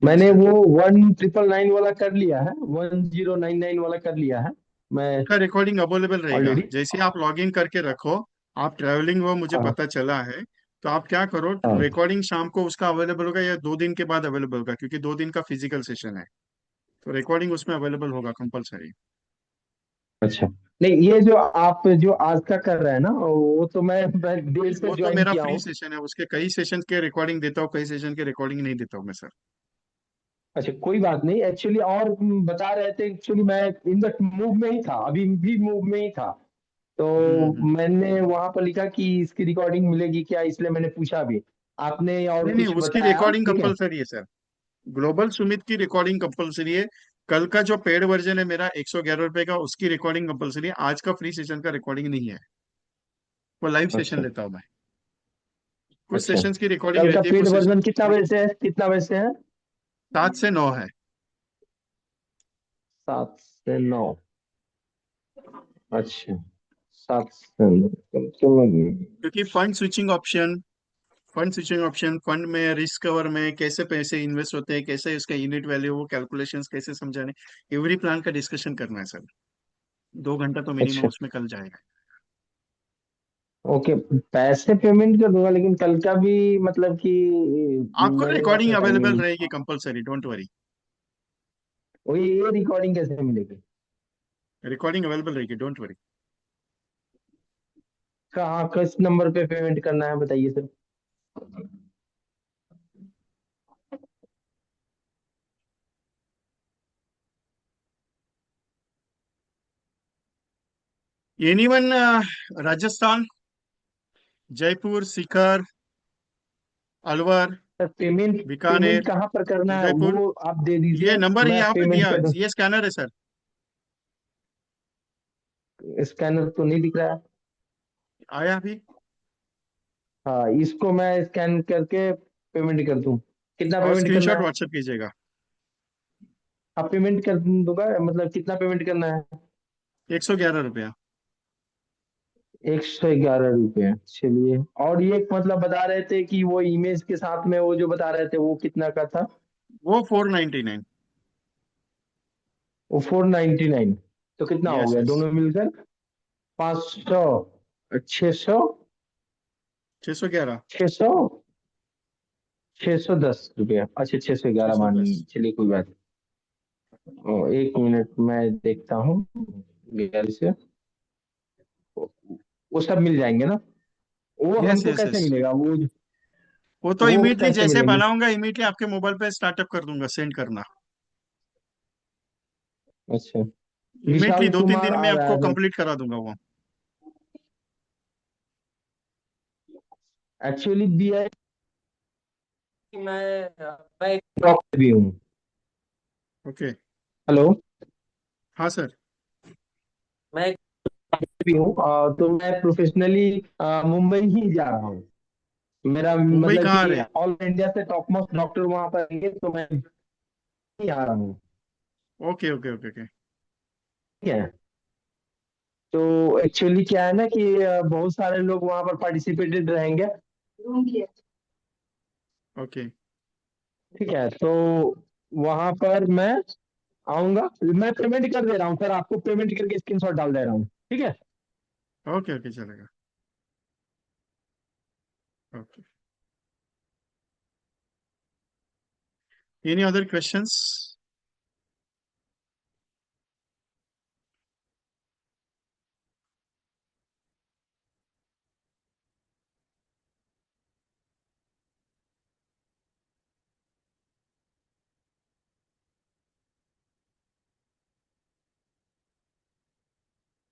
मैंने नमस्कार। वो 1999 वाला कर लिया है, 1099 वाला कर लिया है मैं का रिकॉर्डिंग अवेलेबल रहेगा, ऑलरेडी। जैसे ही आप लॉग इन करके रखो, आप ट्रैवलिंग हो मुझे हाँ पता चला है, तो आप क्या करो, हाँ। रिकॉर्डिंग शाम को उसका अवेलेबल होगा, या 2 दिन के बाद अवेलेबल होगा, क्योंकि 2 दिन का फिजिकल सेशन है, तो रिकॉर्डिंग उसमें अवेलेबल होगा कंपलसरी। अच्छा, नहीं, ये जो आप जो आज का कर रहे हैं ना, वो तो मैं देर से वो तो ज्वाइन मेरा किया फ्री हूँ। सेशन है, उसके कई सेशन के रिकॉर्डिंग देता हूँ, कई सेशन के रिकॉर्डिंग नहीं देता हूँ मैं, सर। अच्छा, कोई बात नहीं, एक्चुअली और बता रहे थे, एक्चुअली मैं इन द मूव में ही था, अभी भी मूव में ही था। तो हम्म। मैंने वहां पर लिखा कि इसकी रिकॉर्डिंग मिलेगी क्या, इसलिए मैंने पूछा भी। आपने और नहीं नहीं, कुछ उसकी बताया, रिकॉर्डिंग ठीक है। कंपलसरी है सर, ग्लोबल सुमित की रिकॉर्डिंग कंपलसरी है। कल का जो पेड वर्जन है मेरा 111 रुपए का, उसकी रिकॉर्डिंग कंपलसरी है, आज का फ्री सेशन का रिकॉर्डिंग नहीं है, वो लाइव सेशन अच्छा लेता हूँ मैं। कुछ अच्छा। सेशंस की रिकॉर्डिंग कल का रहती है, पेड कुछ सेशन वर्जन की कितना फ्री। बजे से है, कितना बजे से है? 7 से 9 है। 7 से 9। अच्छा, 7 से 9, समझ गए। क्योंकि फंड स्विचिंग ऑप्शन, फंड में रिस्क कवर में कैसे पैसे इन्वेस्ट होते हैं, कैसे इसका यूनिट वैल्यू, वो कैलकुलेशंस कैसे समझाने, एवरी प्लान का डिस्कशन करना है सर। 2 घंटा तो मिनिमम अच्छा, उसमें कल जाएगा। ओके। पैसे पेमेंट कर दूंगा, लेकिन कल का भी मतलब कि आपको लगेगा रिकॉर्डिंग क्या अवेलेबल टाइमिंग? रहेगी कंपलसरी, डोंट वरी। वही, ये रिकॉर्डिंग कैसे मिलेगी? रिकॉर्डिंग अवेलेबल रहेगी, डोंट वरी। कहाँ, किस नंबर पे पेमेंट करना है, बताइए sir. Anyone, Rajasthan, Jaipur, Sikar, Alwar, sir, payment Bikaner, payment कहाँ पर करना है उदयपुर, वो आप दे ये दीजिए, नंबर मैं यहाँ पे पेमेंट दिया, कर दूँ। ये स्कैनर है सर। स्कैनर तो नहीं दिख रहा है। आया अभी? हाँ, इसको मैं स्कैन करके पेमेंट कर दूं? कितना और पेमेंट करना स्क्रीनशॉट है? व्हाट्सएप कीजिएगा। आप पेमेंट कर दूंगा, मतलब कितना पेमेंट करना है? 111 रुपया। 111 रुपये, चलिए। और ये मतलब बता रहे थे कि वो इमेज के साथ में वो जो बता रहे थे वो कितना का था? वो 499। वो 499। तो कितना हो यस गया यस। दोनों मिलकर? 500, 600, 611। 600, 610 रुपया। अच्छा, 611 मान 610। लीजिए, चलिए कोई बात नहीं। एक मिनट मैं देखता हूँ गैलरी से। वो सब मिल जाएंगे ना? वो यस हमको यस कैसे यस। मिलेगा वो? वो तो वो इमीडिएटली कैसे जैसे मिलेंगे? बनाऊंगा इमीडिएटली आपके मोबाइल पे स्टार्टअप कर दूंगा, सेंड करना। अच्छा। इमीडिएटली विशाल 2-3 दिन कुमार में आ रहा आपको है। कंप्लीट करा दूंगा वो। एक्चुअली बी आई, मैं एक डॉक्टर भी हूँ। ओके। हेलो। हाँ सर। मैं एक डॉक्टर भी हूँ, तो मैं प्रोफेशनली मुंबई ही जा रहा हूँ। मेरा मुंबई मतलब कहाँ आ कि रहे? ऑल इंडिया से टॉप मोस्ट डॉक्टर वहां पर आएंगे, तो मैं ही आ रहा हूँ। Okay okay okay okay. ठीक है। तो एक्चुअली क्या है ना कि बहुत सारे लोग वहां पर पार्टिसिपेटेड रहेंगे। ओके ठीक है, तो वहां पर मैं आऊंगा। मैं पेमेंट कर दे रहा हूँ सर, आपको पेमेंट करके स्क्रीनशॉट डाल दे रहा हूँ, ठीक है? ओके ओके चलेगा। Okay. Any other questions?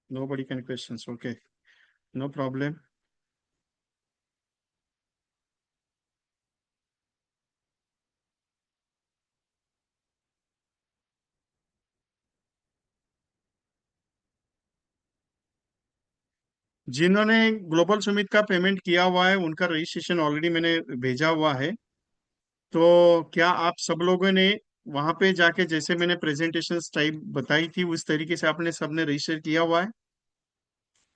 Nobody can questions. Okay, no problem. जिन्होंने ग्लोबल सुमित का पेमेंट किया हुआ है उनका रजिस्ट्रेशन ऑलरेडी मैंने भेजा हुआ है। तो क्या आप सब लोगों ने वहां पे जाके जैसे मैंने प्रेजेंटेशन टाइप बताई थी उस तरीके से आपने सबने रजिस्टर किया हुआ है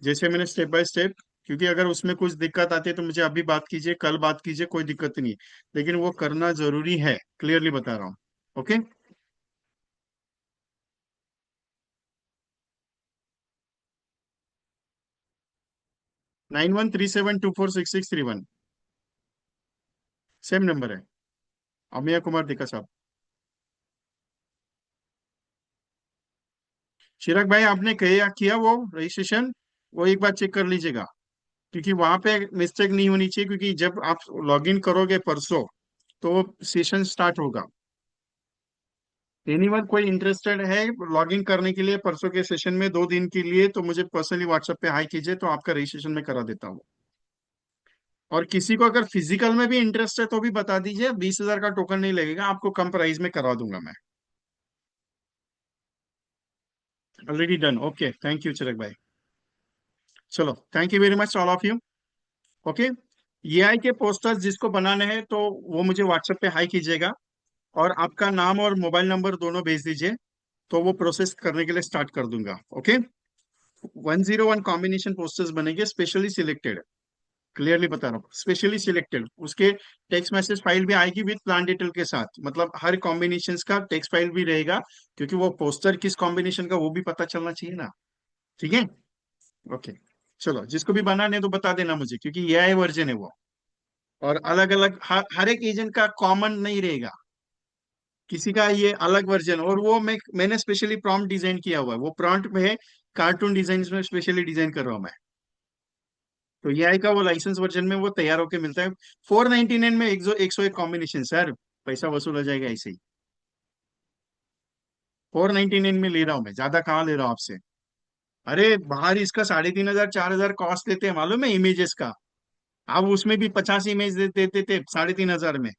जैसे मैंने स्टेप बाय स्टेप? क्योंकि अगर उसमें कुछ दिक्कत आती है तो मुझे अभी बात कीजिए, कल बात कीजिए, कोई दिक्कत नहीं। लेकिन वो करना जरूरी है, क्लियरली बता रहा हूँ। ओके। 9137246631 सेम नंबर है। अमिया कुमार दिका साहब। चिराग भाई आपने किया किया वो रजिस्ट्रेशन? वो एक बार चेक कर लीजिएगा, क्योंकि वहां पे मिस्टेक नहीं होनी चाहिए, क्योंकि जब आप लॉगिन करोगे परसों तो सेशन स्टार्ट होगा। एनीवन कोई इंटरेस्टेड है लॉगिन करने के लिए परसों के सेशन में 2 दिन के लिए, तो मुझे पर्सनली व्हाट्सएप पे हाई कीजिए, तो आपका रजिस्ट्रेशन मैं करा देता हूँ। और किसी को अगर फिजिकल में भी इंटरेस्ट है तो भी बता दीजिए, 20,000 का टोकन नहीं लगेगा, आपको कम प्राइस में करा दूंगा मैं। Already done. Okay, thank you Chirak भाई। चलो, thank you very much all of you. Okay. AI के पोस्टर्स जिसको बनाने हैं तो वो मुझे व्हाट्सएप पे हाई कीजिएगा, और आपका नाम और मोबाइल नंबर दोनों भेज दीजिए, तो वो प्रोसेस करने के लिए स्टार्ट कर दूंगा। ओके। 101 कॉम्बिनेशन पोस्टर्स बनेंगे, स्पेशली सिलेक्टेड। क्लियरली बता रहा हूँ, स्पेशली सिलेक्टेड। उसके टेक्स्ट मैसेज फाइल भी आएगी विद प्लान डिटेल के साथ, मतलब हर कॉम्बिनेशन का टेक्स्ट फाइल भी रहेगा, क्योंकि वो पोस्टर किस कॉम्बिनेशन का वो भी पता चलना चाहिए ना। ठीक है। ओके। चलो, जिसको भी बनाने तो बता देना मुझे, क्योंकि ये आई वर्जन है वो, और अलग अलग हर एक एजेंट का कॉमन नहीं रहेगा, किसी का ये अलग वर्जन। और वो मैंने स्पेशली प्रॉम्प्ट डिजाइन किया हुआ है, वो प्रॉम्प्ट में है, कार्टून डिजाइन में स्पेशली डिजाइन कर रहा हूँ मैं। तो ये आई का वो लाइसेंस वर्जन में वो तैयार होके मिलता है। 499 में 101 कॉम्बिनेशन सर, पैसा वसूल हो जाएगा ऐसे ही। 499 में ले रहा हूँ मैं, ज्यादा कहाँ ले रहा हूँ आपसे। अरे बाहर इसका 3,500 4,000 कॉस्ट लेते हैं मालूम है इमेजेस का। आप उसमें भी 50 इमेज देते थे 3,500 में।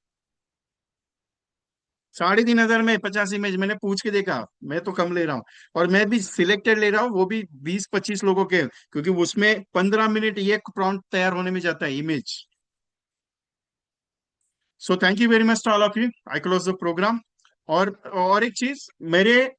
3,500 में 50 इमेज, मैंने पूछ के देखा, मैं तो कम ले रहा हूँ। और मैं भी सिलेक्टेड ले रहा हूँ, वो भी 20-25 लोगों के, क्योंकि उसमें 15 मिनट ये प्रॉम्प्ट तैयार होने में जाता है image. So thank you very much to all of you, I close the programme. और एक चीज, मेरे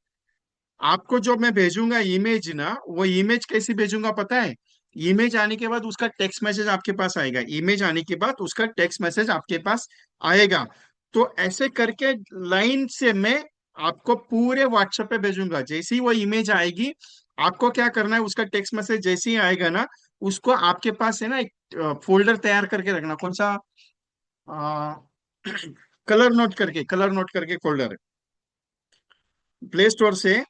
आपको जो मैं भेजूंगा इमेज ना, वो इमेज कैसी भेजूंगा पता है? इमेज आने के बाद उसका टेक्स्ट मैसेज आपके पास आएगा, इमेज आने के बाद उसका टेक्स्ट मैसेज आपके पास आएगा। तो ऐसे करके लाइन से मैं आपको पूरे व्हाट्सएप पे भेजूंगा। जैसे ही वो इमेज आएगी, आपको क्या करना है, उसका टेक्स्ट मैसेज जैसे ही आएगा ना, उसको आपके पास है ना एक फोल्डर तैयार करके रखना। कौन सा? कलर नोट करके फोल्डर, प्ले स्टोर से।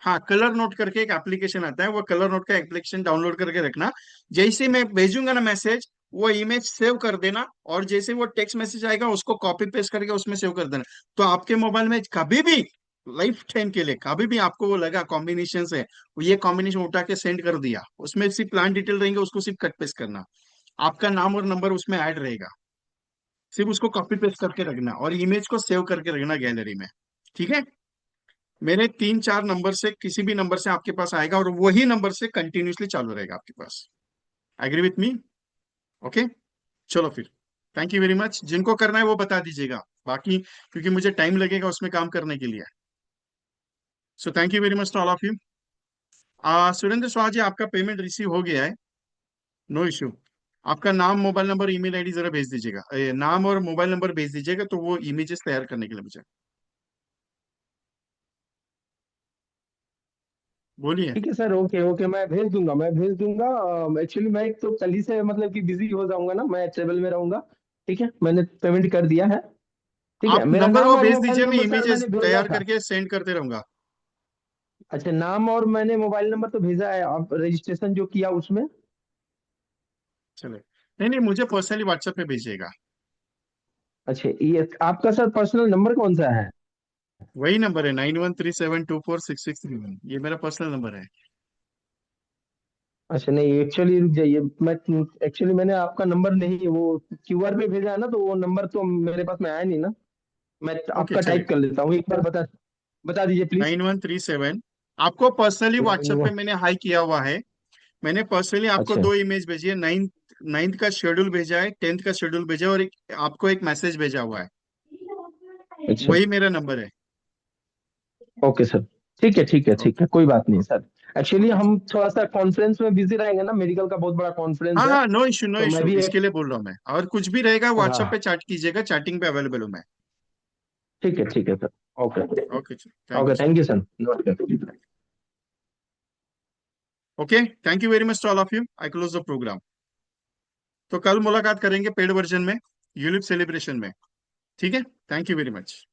हाँ, कलर नोट करके एक एप्लीकेशन आता है, वो कलर नोट का एप्लीकेशन डाउनलोड करके रखना। जैसे मैं भेजूंगा ना मैसेज, वो इमेज सेव कर देना, और जैसे वो टेक्स्ट मैसेज आएगा उसको कॉपी पेस्ट करके उसमें सेव कर देना। तो आपके मोबाइल में कभी भी, लाइफ टाइम के लिए कभी भी आपको वो लगा कॉम्बिनेशन है, ये कॉम्बिनेशन उठा के सेंड कर दिया, उसमें सिर्फ प्लान डिटेल रहेंगे, उसको सिर्फ कट पेस्ट करना। आपका नाम और नंबर उसमें ऐड रहेगा, सिर्फ उसको कॉपी पेस्ट करके रखना और इमेज को सेव करके रखना गैलरी में। ठीक है? मेरे 3 4 नंबर से किसी भी नंबर से आपके पास आएगा, और वही नंबर से कंटिन्यूसली चालू रहेगा आपके पास। Agree with me? ओके, चलो फिर। Thank you very much. जिनको करना है वो बता दीजिएगा, बाकी क्योंकि मुझे टाइम लगेगा उसमें काम करने के लिए। So thank you very much to all of you. Surendra Swaha ji, आपका पेमेंट रिसीव हो गया है, नो इश्यू। आपका नाम, मोबाइल नंबर, ईमेल आईडी जरा भेज दीजिएगा, नाम और मोबाइल नंबर भेज दीजिएगा, तो वो इमेजेस तैयार करने के लिए मुझे बोलिए। ठीक है सर, ओके ओके, मैं भेज दूंगा, मैं भेज दूंगा। एक्चुअली मैं एक तो कल ही से मतलब कि बिजी हो जाऊंगा ना, मैं ट्रेवल में रहूंगा। ठीक है, मैंने पेमेंट कर दिया है। ठीक है, आप मेरा नंबर वो नाम और भेज मोबाइल दीजिए, मैं नंबर सर इमेजेस मैंने भेजा तैयार था। करके सेंड करते रहूंगा। अच्छा, नाम और मैंने मोबाइल नंबर तो भेजा है, आप रजिस्ट्रेशन जो किया उसमें। चले, नहीं नहीं, मुझे पर्सनली व्हाट्सएप पे भेजिएगा। अच्छा, ये आपका सर पर्सनल नंबर कौन सा है? वही नंबर है, 9137246631, ये मेरा पर्सनल नंबर है। अच्छा नहीं, एक्चुअली रुक जाइए, मैं एक्चुअली मैंने आपका नंबर नहीं, वो क्यूआर पे भेजा है ना, तो वो नंबर तो मेरे पास में आया नहीं ना। मैं ओके, आपका टाइप चलेगा। कर लेता हूँ, एक बार बता बता दीजिए प्लीज। 9137। आपको पर्सनली नाइन व्हाट्सएप पे वो मैंने हाई किया हुआ है। मैंने पर्सनली आपको अच्छा 2 इमेज भेजी है, नाइन्थ नाइन्थ का शेड्यूल भेजा है, 10th का शेड्यूल भेजा है, और आपको एक मैसेज भेजा हुआ है। अच्छा, वही मेरा नंबर है। ओके सर, ठीक है ठीक है ठीक ओके। है, कोई बात नहीं सर। Actually okay. हम थोड़ा सा कॉन्फ्रेंस में बिजी रहेंगे ना, मेडिकल का बहुत बड़ा कॉन्फ्रेंस हाँ है। हाँ, नो इशू नो तो मैं इशू, भी एक इसके लिए बोल रहा हूँ मैं। और कुछ भी रहेगा व्हाट्सएप पे हाँ, चैट कीजिएगा, चैटिंग पे अवेलेबल हूँ मैं। ठीक है sir, okay. Okay, thank you okay, sir. Thank you sir, note कर। Okay, thank you very much to all of you, I close the programme. तो कल मुलाकात करेंगे पेड वर्जन में, यूलिप सेलिब्रेशन में। ठीक है? Thank you very much.